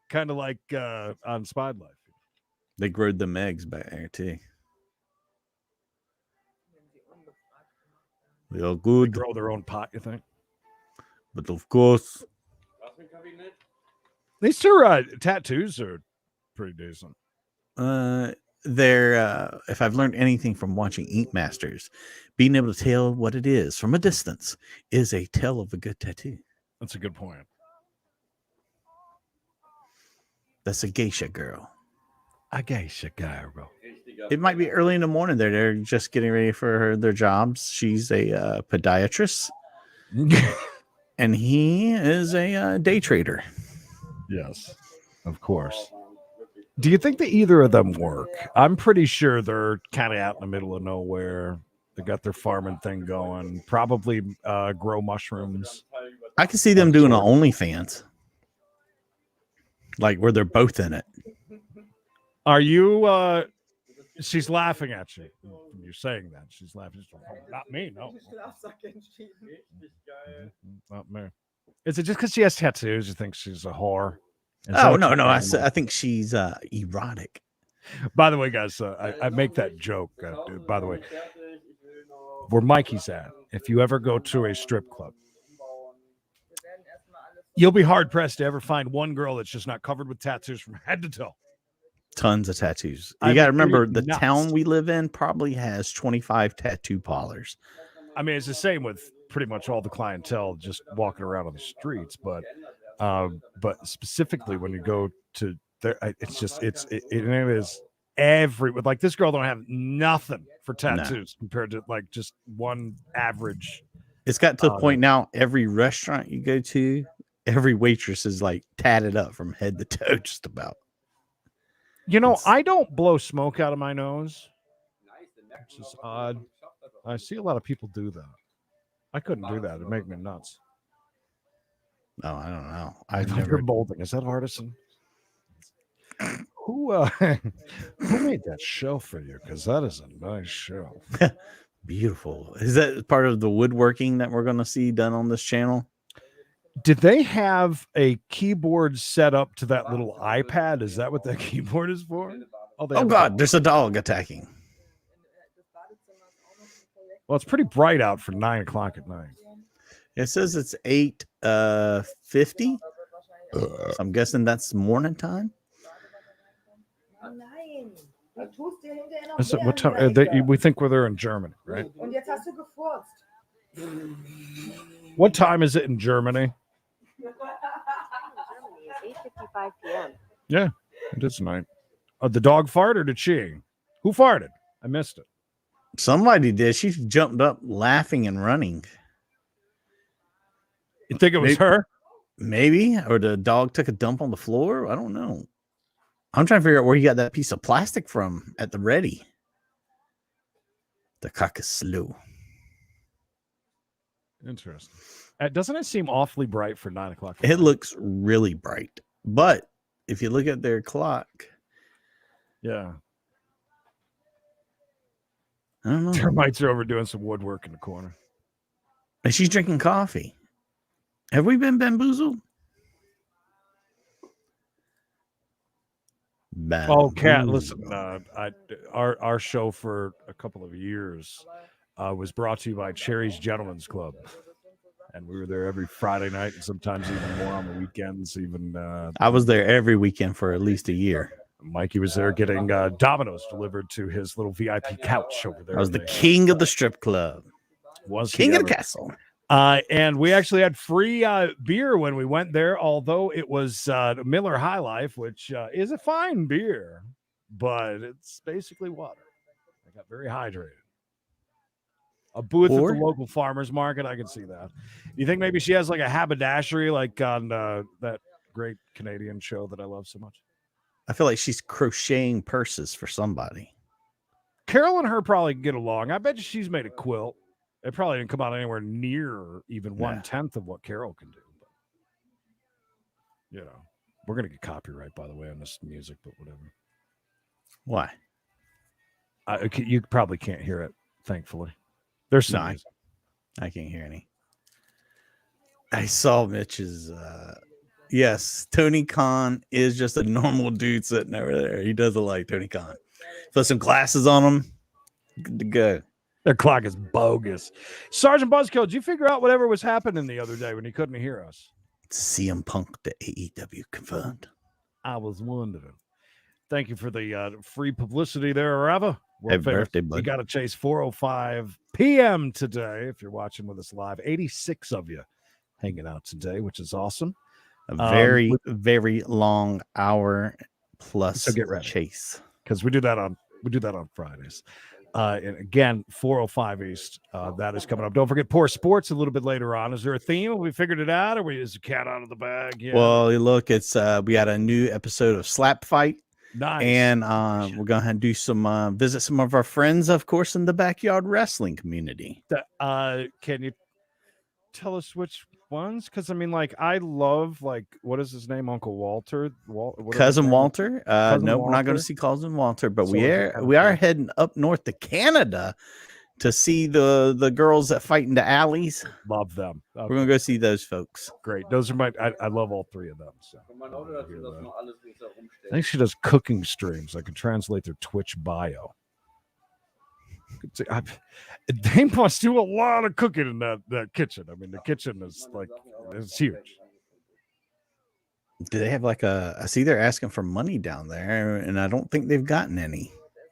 kind of like on Spied Life. They growed them eggs back there too. They are good. They grow their own pot, you think? But of course, these two tattoos are pretty decent. they're if I've learned anything from watching Ink Masters, being able to tell what it is from a distance is a tell of a good tattoo. That's a good point. That's a geisha girl. A geisha girl. It might be early in the morning. They're just getting ready for their jobs. She's a podiatrist, and he is a day trader. Yes, of course. Do you think that either of them work? I'm pretty sure they're kind of out in the middle of nowhere. They got their farming thing going. Probably grow mushrooms. I can see them doing an OnlyFans, like where they're both in it. Are you? She's laughing at you. You're saying that she's laughing. Not me, no. Not me. Is it just because she has tattoos? You think she's a whore? Oh no. I think she's erotic. By the way, guys, I make that joke. By the way, where Mikey's at, if you ever go to a strip club, you'll be hard pressed to ever find one girl that's just not covered with tattoos from head to toe. Tons of tattoos. You got to remember, the town we live in probably has 25 tattoo parlors. I mean, it's the same with pretty much all the clientele just walking around on the streets, but specifically when you go to there, it's just it is every, like, this girl don't have nothing for tattoos compared to like just one average. It's got to the point now, every restaurant you go to, every waitress is like tatted up from head to toe, just about. You know, I don't blow smoke out of my nose, which is odd. I see a lot of people do that. I couldn't do that. It'd make me nuts. No, I don't know. I've never molding. Is that artisan? Who made that show for you? Because that is a nice show. Beautiful. Is that part of the woodworking that we're going to see done on this channel? Did they have a keyboard set up to that little iPad? Is that what that keyboard is for? Oh God, there's a dog attacking. Well, it's pretty bright out for 9 o'clock at night. It says it's 8:50. So I'm guessing that's morning time. What time? We think we're there in Germany, right? What time is it in Germany? Germany is 8:55 p.m. Yeah, it is night. The dog farted or did she? Who farted? I missed it. Somebody did. She jumped up laughing and running. You think it was her? Maybe. Or the dog took a dump on the floor. I don't know. I'm trying to figure out where you got that piece of plastic from at the ready. The cock is slow. Interesting. Doesn't it seem awfully bright for 9 o'clock? It looks really bright. But if you look at their clock. Yeah. I don't know. Termites are over doing some woodwork in the corner. And she's drinking coffee. Have we been bamboozled? Oh, Kat, listen. Our show for a couple of years was brought to you by Cherry's Gentlemen's Club. And we were there every Friday night and sometimes even more on the weekends. I was there every weekend for at least a year. Mikey was there getting Domino's delivered to his little VIP couch over there. I was the king of the strip club. Was king of the castle. And we actually had free beer when we went there, although it was Miller High Life, which is a fine beer, but it's basically water. I got very hydrated. A booth at the local farmer's market, I can see that. You think maybe she has like a haberdashery like on that great Canadian show that I love so much? I feel like she's crocheting purses for somebody. Carol and her probably get along. I bet you she's made a quilt. It probably didn't come out anywhere near even 1/10 of what Carol can do. But, you know, we're going to get copyright, by the way, on this music, but whatever. Why? You probably can't hear it, thankfully. There's some music. I can't hear any. I saw Mitch's. Yes, Tony Khan is just a normal dude sitting over there. He doesn't like Tony Khan. Put some glasses on him. Good to go. Their clock is bogus. Sergeant Buzzkill, did you figure out whatever was happening the other day when he couldn't hear us? CM Punk to AEW confirmed. I was wondering. Thank you for the free publicity there, Rava. Happy birthday, bud. You got to chase 4:05 p.m. today if you're watching with us live. 86 of you hanging out today, which is awesome. A very, very long hour plus so get ready. Chase. Because we do that on Fridays. And again, 4:05 East. That is coming up. Don't forget Poor Sports a little bit later on. Is there a theme? Have we figured it out, or is the cat out of the bag? Yeah. Well, look, it's we got a new episode of Slap Fight. Nice. And we're gonna do some visit some of our friends, of course, in the backyard wrestling community. Can you tell us which ones? Because I mean, like, I love, like, what is his name? Uncle Walter, Cousin Walter. Cousin No, Walter. we're not going to see Cousin Walter, but So we are heading up north to Canada to see the girls that fight in the alleys. Love them. We're gonna go see those folks. Great. Those are I love all three of them. So. I think she does cooking streams. I can translate their Twitch bio. They must do a lot of cooking in that kitchen. I mean, the kitchen is like, it's huge. Do they have like I see they're asking for money down there, and I don't think they've gotten any.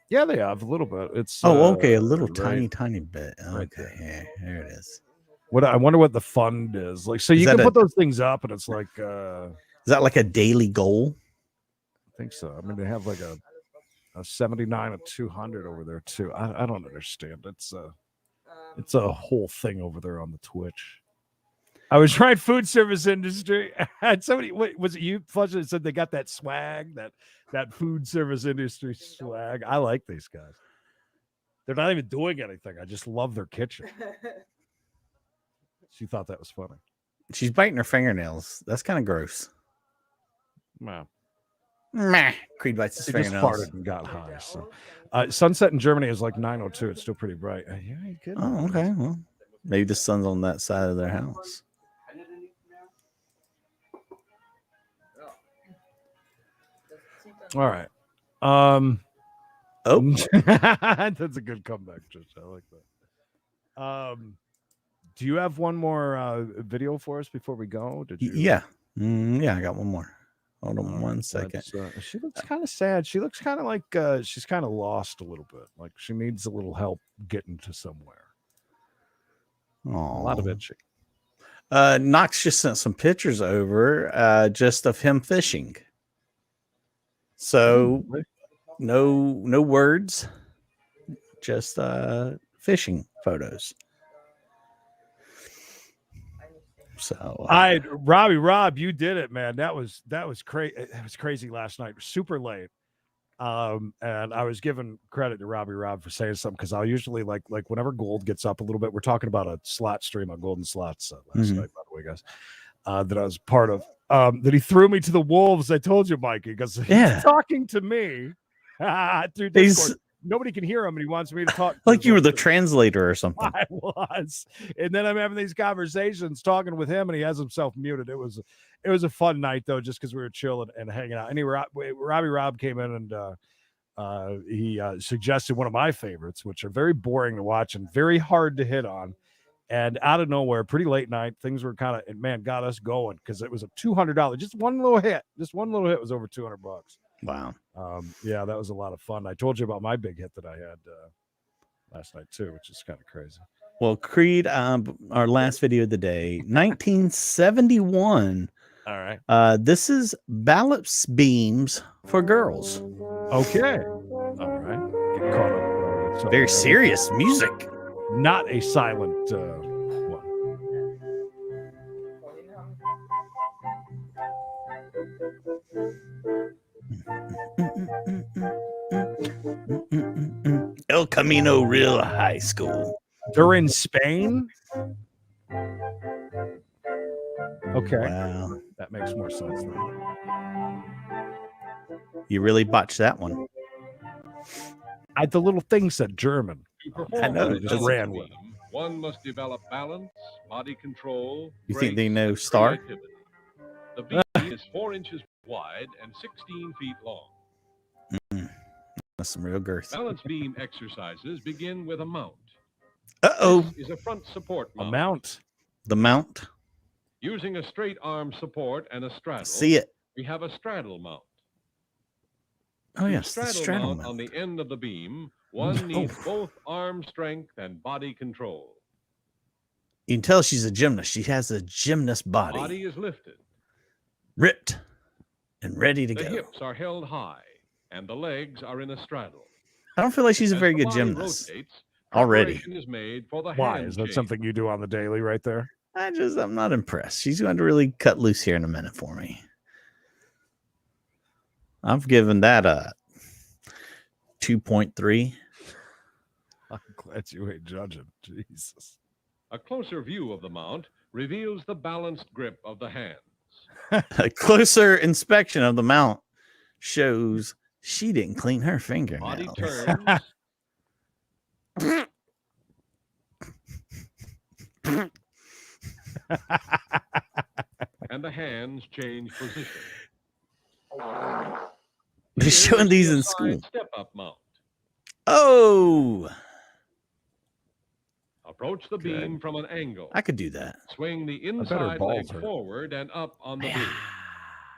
Yeah, they have a little bit. It's okay, a little right, tiny bit. Okay, right there. Yeah, there it is. I wonder what the fund is. Like, so you can put those things up, and it's like, is that like a daily goal? I think so. I mean, they have like a 79 and 200 over there too. I don't understand. It's a whole thing over there on the Twitch. I was trying food service industry. And somebody, was it you, Fudge, that said they got that swag, that food service industry swag? I like these guys. They're not even doing anything. I just love their kitchen. She thought that was funny. She's biting her fingernails. That's kind of gross. Wow. Meh. Creed bites his fingernails. Just farted and got high. So, sunset in Germany is like 9:02. It's still pretty bright. Yeah, you good? Oh, okay. Well, maybe the sun's on that side of their house. All right. That's a good comeback, Trish. I like that. Do you have one more video for us before we go? Did you? Yeah. Yeah, I got one more. Hold on 1 second. She looks kind of sad. She looks kind of like she's kind of lost a little bit. Like she needs a little help getting to somewhere. Oh, a lot of itching. Knox just sent some pictures over just of him fishing. So no words, just fishing photos. So Rob, you did it, man. That was crazy. It was crazy last night, super late. And I was giving credit to Rob for saying something, because I'll usually like whenever Gold gets up a little bit. We're talking about a slot stream on Golden Slots last night, by the way, guys, that I was part of. That he threw me to the wolves. I told you, Mikey, because he's talking to me through Discord. Nobody can hear him, and he wants me to talk. Like you were the translator or something. I was, and then I'm having these conversations, talking with him, and he has himself muted. It was a fun night though, just because we were chilling and hanging out. Anyway, Rob came in and he suggested one of my favorites, which are very boring to watch and very hard to hit on. And out of nowhere, pretty late night, things were kind of, man, got us going, because it was a $200. Just one little hit was over $200. Wow. Yeah, that was a lot of fun. I told you about my big hit that I had last night too, which is kind of crazy. Well, Creed, our last video of the day, 1971. All right. This is Ballast Beams for Girls. Okay. All right. Get caught up. Very serious music. Not a silent one. El Camino Real High School. They're in Spain? Okay. Wow. That makes more sense then. You really botched that one. The little thing said German. I know. Just ran with it. One must develop balance, body control. You think they grace, know and Star? creativity. The beam is 4 inches wide and 16 feet long. That's some real girth. Balance beam exercises begin with a mount. Uh-oh. This is a front support A mount. mount. The mount. Using a straight arm support and a straddle, See it. we have a straddle mount. Oh, To yes. The straddle mount on mount. the end of the beam, one needs both arm strength and body control. You can tell she's a gymnast. She has a gymnast body. Body is lifted. Ripped and ready to The go. hips are held high, and the legs are in a straddle. I don't feel like she's a As very the good body gymnast rotates, already. preparation is made for the Why? hand Is that change. something you do on the daily right there? I'm not impressed. She's going to really cut loose here in a minute for me. I've given that a 2.3. I'm glad you ain't judging. Jesus. A closer view of the mount reveals the balanced grip of the hands. A closer inspection of the mount shows she didn't clean her Body fingernails. turns. And the hands change position. They're showing these in school. Step-up mount. Oh, Approach the beam from an angle. I could do that. Swing the bet her inside leg balls hurt. forward and up on the beam.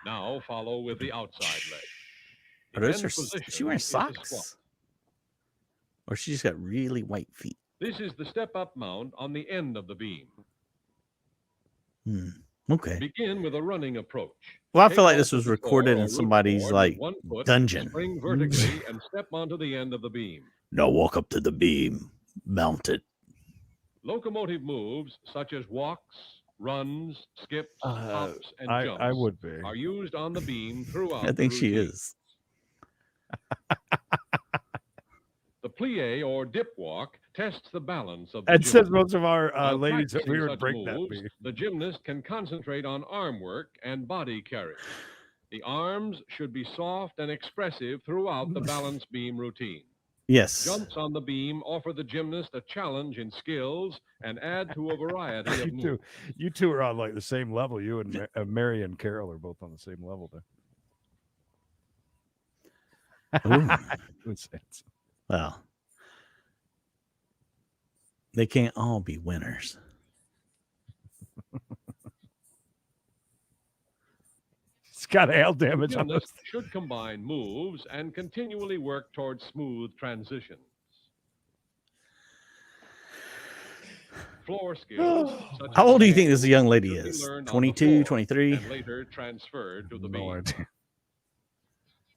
Now follow with the outside leg. Are The those end her, is position she wearing is the squat. socks? Or she just got really white feet? This is the step-up mount on the end of the beam. Okay. Begin with a running approach. Well, I Take feel like off this the was floor recorded or in root somebody's board like with one foot, dungeon. Spring vertically and step onto the end of the beam. Now walk up to the beam, mount it. Locomotive moves such as walks, runs, skips, hops, and jumps I would be. are used on the beam throughout I think the she routine. is. The plie or dip walk tests the balance of the It says gymnast. most of our While ladies that we practicing would such break that moves, beam. the gymnast can concentrate on arm work and body carry. The arms should be soft and expressive throughout the balance beam routine. Yes. Jumps on the beam offer the gymnast a challenge in skills and add to a variety of moves. You two are on like the same level. You and Mary and Carol are both on the same level there. Well, they can't all be winners. It's got hail damage on Gymnasts this. should combine moves and continually work towards smooth transitions. Floor skills. such How as old do you think this handles young lady should be is? learned on the 22, floor 23? And later transferred to the No beam. idea.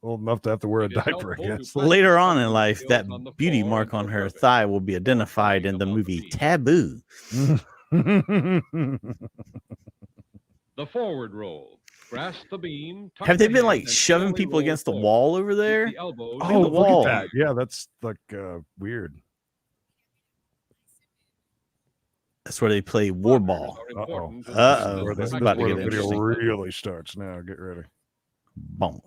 Old enough to have to wear a It is diaper, I helpful to guess. practice Later on in some life, skills that on the beauty floor mark on until her perfect. thigh will be identified in the Above movie beam. Taboo. The forward roll. Grasp the beam. tuck Have they the been head, like and shoving slowly people roll against the forward. wall over Keep there? the elbows Oh, in Oh, the look wall. at that. Yeah, that's like weird. That's where they play war Blockers ball. are important to the Uh-oh. gymnast This is and about to where get the video interesting. really starts now. Get ready. Boom.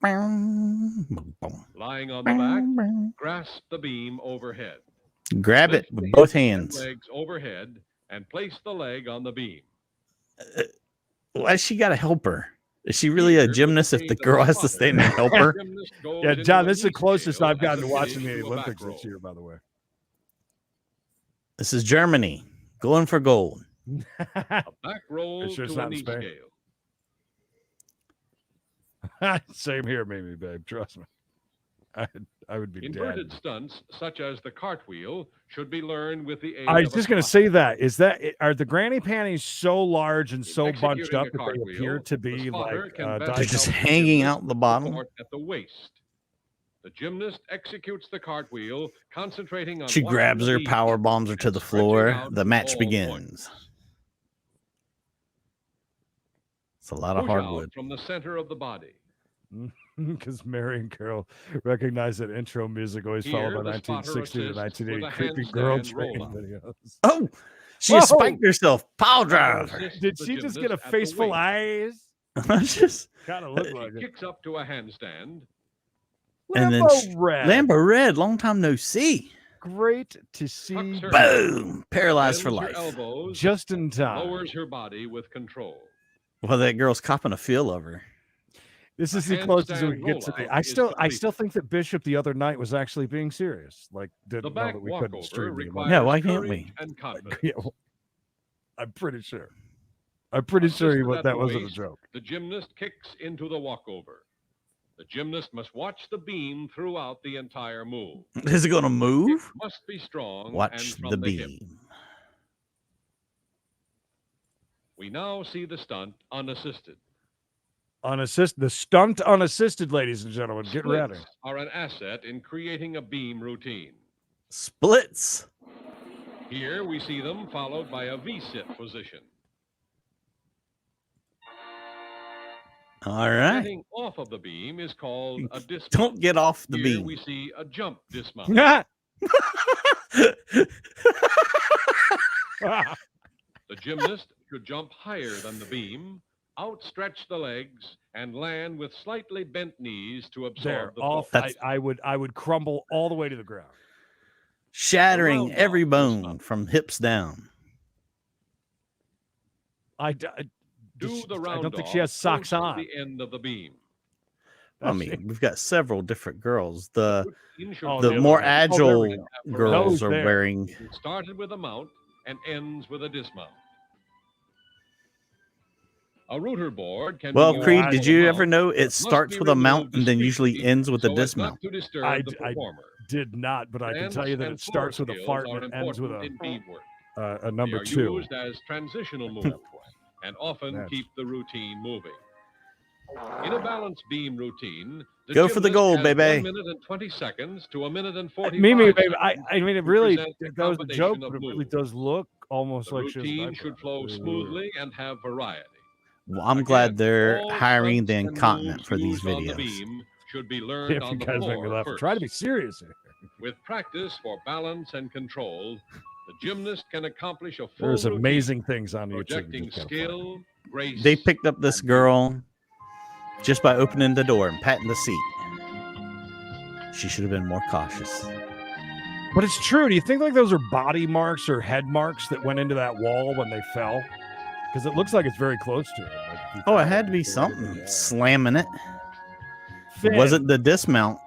Boom. Boom. Lying on the back, grasp the beam overhead. Grab it Lift with the both hips and hands. legs overhead and place the leg on the beam. Why she got to help her? Is she really a Here, with gymnast the if the aid of girl the has to spotter, stand there and help the her? gymnast goes Yeah, into John, a this is the knee closest scale I've gotten as to a watching finish the to a back Olympics roll. this year, by the way. This is Germany going for gold. A back roll Sure it's to a not in knee Spain? scale. Same here, Mimi, babe. Trust me. I would be Inverted dead. stunts, such as the cartwheel, should be learned with the aid I was of a just going to spotter. say that. Are the granny panties so large and so bunched Executing up a that they cartwheel, appear to the be spotter like can best They're just help the hanging gymnast out the with bottom? support at the waist. The gymnast executes the cartwheel, concentrating on She watching grabs the her, beam power bombs her to and the stretching floor. out The to match all begins. points. It's a lot of Push out hardwood. from the center of the body. Because Mary and Carol recognize that intro music always Here, followed by the spotter 1960 to assists with 1980 a creepy girl handstand training roll-up. videos. Oh, she Whoa! just spiked herself. Power Spotter driver. assists Did the she just get a gymnast at the face full waist. eyes? Just Kind of look She like it. kicks up to a handstand. and then Lambo Red. Lambo Red, long time no see. great to see. Tucks her Boom! Paralyzed for bends her life. elbows, Just in time. lowers her body with control. Well, that girl's copping a feel of her. This is A the closest we handstand can get to the. rollout I is still completed. think that Bishop the other night was actually being serious. Like, The didn't know back that we couldn't walkover stream the requires Yeah, why can't courage we? and confidence. Yeah, well, I'm pretty sure. I'm pretty sure Assisted at that the wasn't a waist, joke. The gymnast kicks into the walkover. The gymnast must watch the beam throughout the entire move. Is it going to Kick move? must be strong and Watch from the the hip. beam. We now see the stunt unassisted. The stunt unassisted, ladies and gentlemen. Get Splits ready. are an asset in creating a beam routine. Splits. Here we see them followed by a V-sit position. All right. Getting off of the beam is called a dismount. Don't get off the Here beam. we see a jump dismount. The gymnast should jump higher than the beam, outstretch the legs, and land with slightly bent knees to There, absorb the off. force. I would crumble all the way to the ground. Shattering Around every off bone dismount. from hips down. Do the I round don't think off she has socks close to on. the end of the beam. I mean, we've got several different girls. The Routine should Oh, the the more other one. Oh, there we agile go. girls Those are there. wearing. It started with a mount and ends with a dismount. A router board can Well, be used Creed, as did a you mount, ever know but it must starts be with a mount removed and then usually discreetly ends with a so as not dismount? to disturb I the performer. did not, but I can Dance tell you that and it starts floor with a skills fart are and it ends with important in beadwork. a They number are 2. used as transitional movements and often That's- keep the routine moving. In a balanced beam routine, the Go for the gymnast goal, has baby. 1 minute and 20 seconds to a minute and 45 Mimi, baby, seconds I mean, it to really, present a that was a joke, combination but of it really moves. does look almost The like she has a routine diaper should on. flow smoothly and have variety. Well, I'm Again, glad they're all hiring the stunts and incontinent moves for these used on the videos. beam should be Yeah, learned if you on the guys make me floor laugh, first. try to be serious here. With practice for balance and control, the gymnast can accomplish a full There's routine, amazing things on YouTube. you projecting just gotta find. skill, grace. They picked up this and girl just by opening the door and patting the seat. She should have been more cautious. But it's true. Do you think like those are body marks or head marks that went into that wall when they fell? Because it looks like it's very close to it. Like if you Oh, it fell, had to be it's right into the something wall. slamming it. It Finn, wasn't the dismount.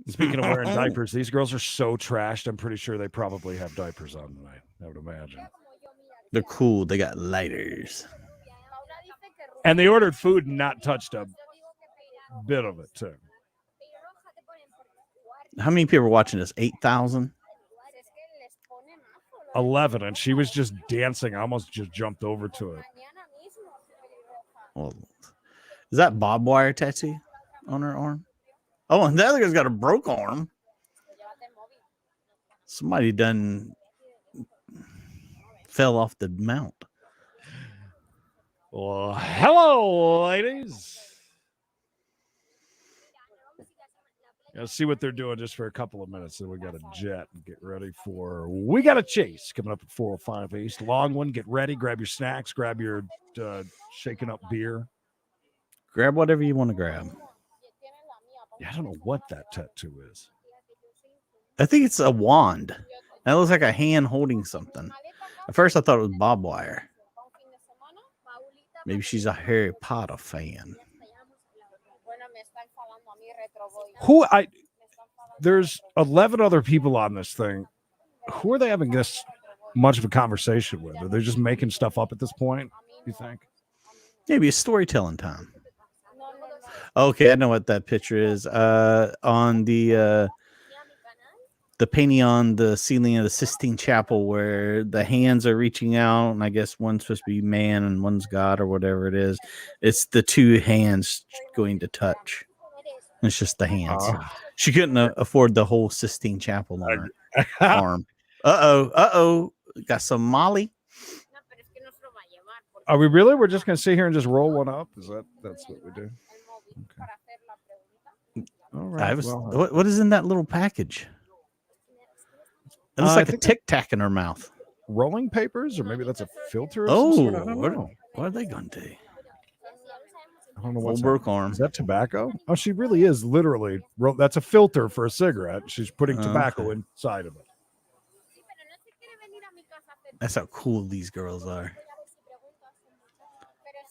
Speaking of wearing diapers, these girls are so trashed. I'm pretty sure they probably have diapers on tonight. I would imagine. They're cool. They got lighters. And they ordered food and not touched a bit of it, too. How many people are watching this? 8,000? 11, and she was just dancing. I almost just jumped over to it. Well, is that barbed wire tattoo on her arm? Oh, and the other guy's got a broke arm. Somebody done fell off the mount. Well, hello, ladies. Let's see what they're doing just for a couple of minutes. Then we got a jet and get ready for We Got a Chase coming up at 405 East. Long one. Get ready. Grab your snacks. Grab your shaken up beer. Grab whatever you want to grab. Yeah, I don't know what that tattoo is. I think it's a wand. That looks like a hand holding something. At first, I thought it was barbed wire. Maybe she's a Harry Potter fan. There's 11 other people on this thing. Who are they having this much of a conversation with? Are they just making stuff up at this point, you think? Maybe it's storytelling time. Okay, I know what that picture is. On the painting on the ceiling of the Sistine Chapel, where the hands are reaching out, and I guess one's supposed to be man and one's God or whatever it is. It's the two hands going to touch. It's just the hands. She couldn't afford the whole Sistine Chapel on her arm. Uh-oh. Got some Molly. Are we really? We're just going to sit here and just roll one up? That's what we do? Okay. All right. What is in that little package? It looks like a Tic Tac in her mouth. Rolling papers, or maybe that's a filter. Of Oh, some sort? I don't know. what are they going to do? don't know Full what's broke arm. Is that tobacco? Oh, she really is literally. That's a filter for a cigarette. She's putting tobacco inside of it. That's how cool these girls are.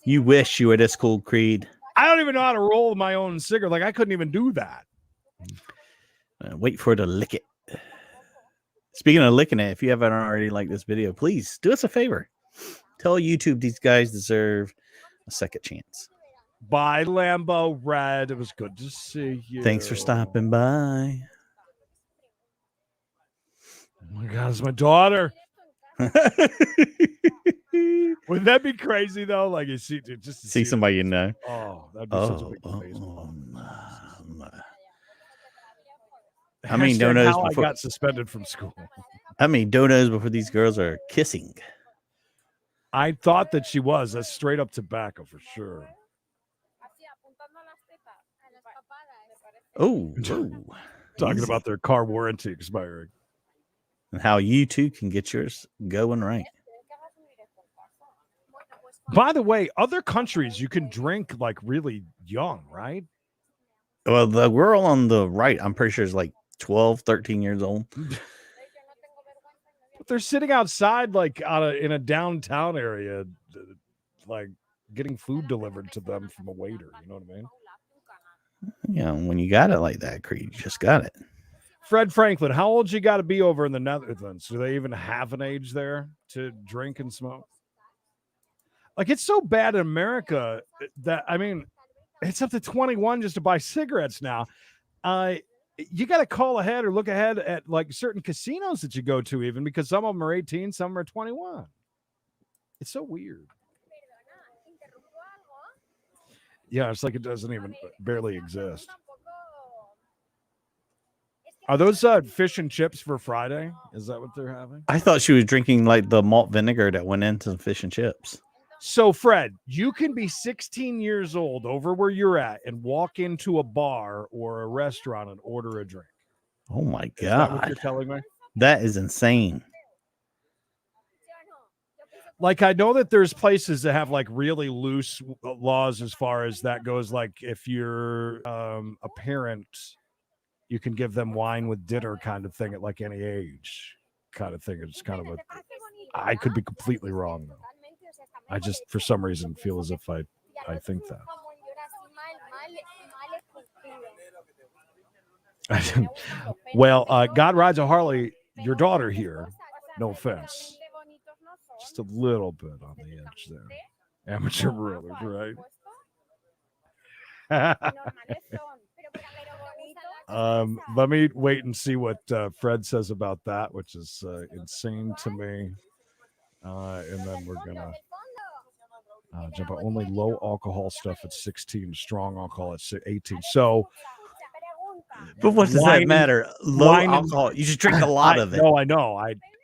You wish you were this cool, Creed. I don't even know how to roll my own cigarette. Like, I couldn't even do that. Wait for it to lick it. Speaking of licking it, if you haven't already liked this video, please do us a favor. Tell YouTube these guys deserve a second chance. Bye, Lambo Red. It was good to see you. Thanks for stopping by. Oh my God, it's my daughter. Wouldn't that be crazy though? Like you see, just to see somebody you know. Oh, that'd be such a big amazement. I mean, donuts how before I got suspended from school. I mean, donuts before these girls are kissing. I thought that she was. That's straight up tobacco for sure. Oh, talking about their car warranty expiring. And how you too can get yours going right. By the way, other countries you can drink like really young, right? Well, the girl on the right, I'm pretty sure is like 12, 13 years old. But they're sitting outside like in a downtown area, like getting food delivered to them from a waiter. You know what I mean? Yeah, when you got it like that, Creed, you just got it. Fred Franklin, how old you got to be over in the Netherlands? Do they even have an age there to drink and smoke? Like, it's so bad in America that, I mean, it's up to 21 just to buy cigarettes now. You got to call ahead or look ahead at like certain casinos that you go to, even because some of them are 18, some are 21. It's so weird. Yeah, it's like it doesn't even barely exist. Are those fish and chips for Friday? Is that what they're having? I thought she was drinking like the malt vinegar that went into fish and chips. So, Fred, you can be 16 years old over where you're at and walk into a bar or a restaurant and order a drink. Oh, my God. Is that what you're telling me? That is insane. Like, I know that there's places that have like really loose laws as far as that goes. Like, if you're a parent, you can give them wine with dinner kind of thing at like any age kind of thing. It's kind of I could be completely wrong though. I just, for some reason, feel as if I think that. Well, God Rides a Harley, your daughter here, no offense, just a little bit on the edge there. Amateur brothers, right? Let me wait and see what Fred says about that, which is insane to me. And then we're going to jump on only low alcohol stuff at 16, strong alcohol at 18. So, but what does that matter? Low alcohol. You should drink a lot of it. No, I know.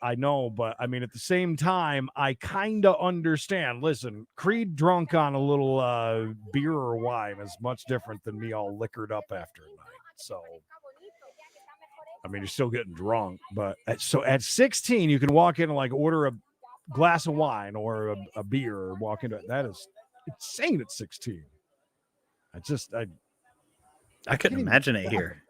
I know. But I mean, at the same time, I kind of understand. Listen, Creed drunk on a little beer or wine is much different than me all liquored up after a night. So, I mean, you're still getting drunk. But at 16, you can walk in and like order a glass of wine or a beer or walk into it. That is insane at 16. I couldn't imagine it here.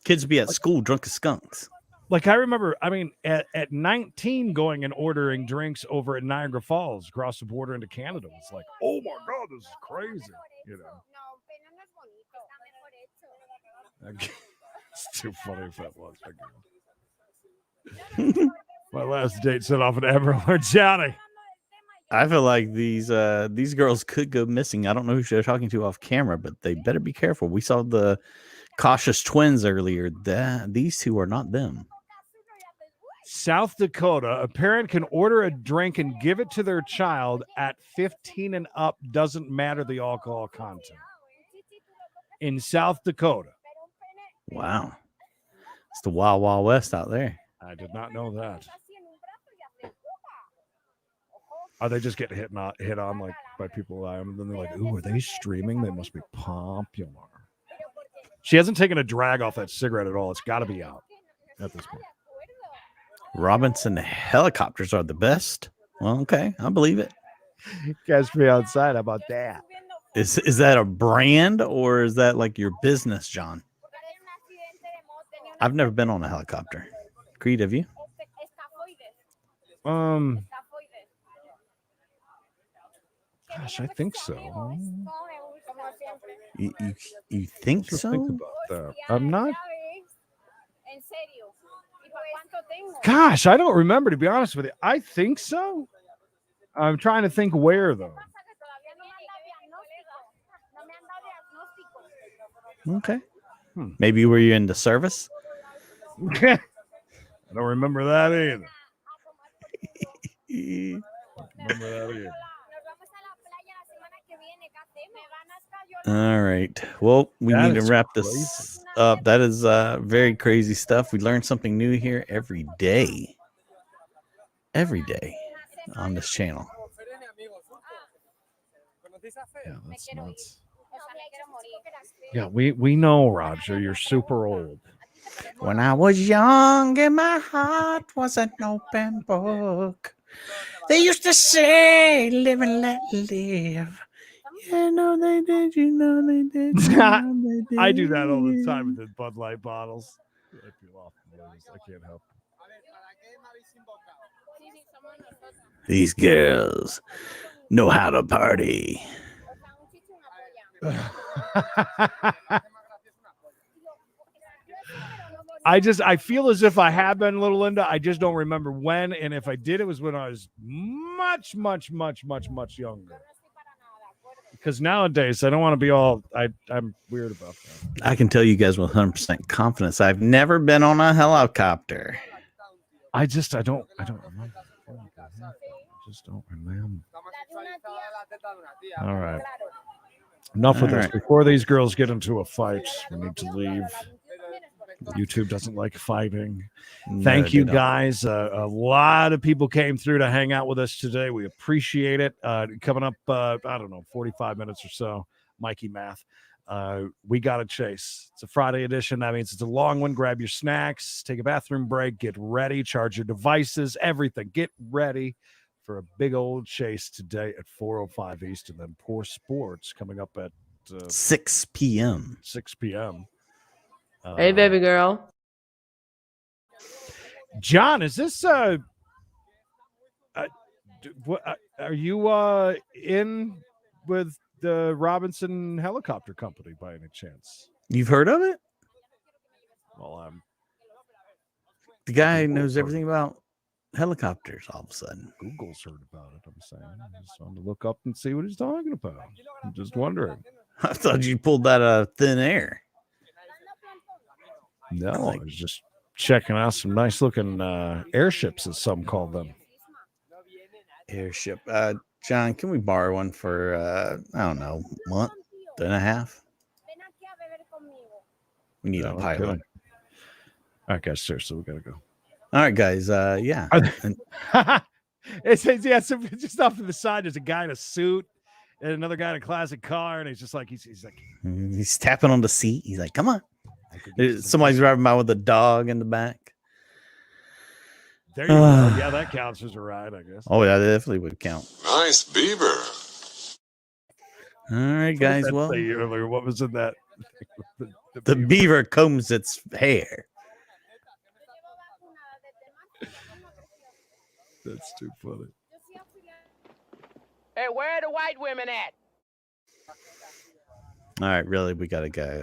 Kids be at school drunk as skunks. Like, I remember, I mean, at 19 going and ordering drinks over at Niagara Falls across the border into Canada was like, oh my God, this is crazy. You know, it's too funny if that was. My last date set off in Amarillo County. I feel like these girls could go missing. I don't know who they're talking to off camera, but they better be careful. We saw the cautious twins earlier. These two are not them. South Dakota, a parent can order a drink and give it to their child at 15 and up. Doesn't matter the alcohol content. In South Dakota. Wow. It's the Wild Wild West out there. I did not know that. Are they just getting hit on like by people? And then they're like, "Ooh, are they streaming? They must be popular." She hasn't taken a drag off that cigarette at all. It's got to be out at this point. Robinson helicopters are the best. Well, okay, I believe it. Catch me outside. How about that? Is that a brand or is that like your business, John? I've never been on a helicopter. Creed, have you? Gosh, I think so. You think so? Think about that. I'm not. Gosh, I don't remember, to be honest with you. I think so. I'm trying to think where, though. Okay. Maybe were you into service? I don't remember that either. All right. Well, we need to wrap this up. That is very crazy stuff. We learn something new here every day. Every day on this channel. Yeah, that's nuts. Yeah, we know, Roger. You're super old. When I was young and my heart was an open book, they used to say, live and let live. Yeah, no, they did. You know they did. You know they did. I do that all the time with the Bud Light bottles. I feel off the nose. I can't help it. These girls know how to party. I feel as if I have been, little Linda. I just don't remember when, and if I did, it was when I was much younger. Because nowadays, I don't want to be all. I'm weird about that. I can tell you guys with 100% confidence, I've never been on a helicopter. I don't remember. I just don't remember. All right. Enough of this. Before these girls get into a fight, we need to leave. YouTube doesn't like fighting. Thank you, guys. A lot of people came through to hang out with us today. We appreciate it. Coming up, I don't know, 45 minutes or so. Mikey math. We got a chase. It's a Friday edition. That means it's a long one. Grab your snacks, take a bathroom break, get ready, charge your devices, everything. Get ready for a big old chase today at 4:05 East, and then Poor Sports coming up at 6 p.m. 6 p.m. Hey, baby girl. John, is this are you in with the Robinson Helicopter Company by any chance? You've heard of it? Well, the guy knows everything about helicopters all of a sudden. Google's heard about it, I'm saying. I just wanted to look up and see what he's talking about. I'm just wondering. I thought you pulled that out of thin air. No, I was just checking out some nice looking airships, as some call them. Airship. John, can we borrow one for I don't know, month and a half? We need a pilot. All right, guys, seriously, we gotta go. All right, guys. Yeah. It's so just off to the side, there's a guy in a suit and another guy in a classic car, and he's just like he's tapping on the seat. He's like, come on. Somebody's driving by with a dog in the back. There you go. Yeah, that counts as a ride, I guess. Oh, yeah, that definitely would count. Nice beaver. All right, guys. Well, earlier, what was in that? The beaver combs its hair. That's too funny. Hey, where are the white women at? All right, really, we gotta go.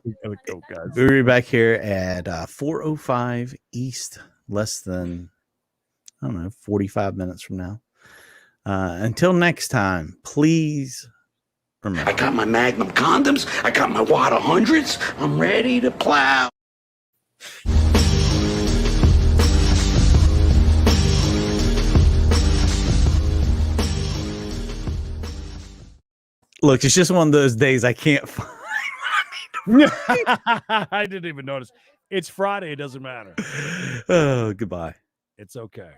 We gotta go, guys. We'll be back here at 4:05 East, less than 45 minutes from now. Until next time, please remember. I got my Magnum condoms. I got my Wad 100s. I'm ready to plow. Look, it's just one of those days I can't find. I didn't even notice. It's Friday. It doesn't matter. Oh, goodbye. It's okay.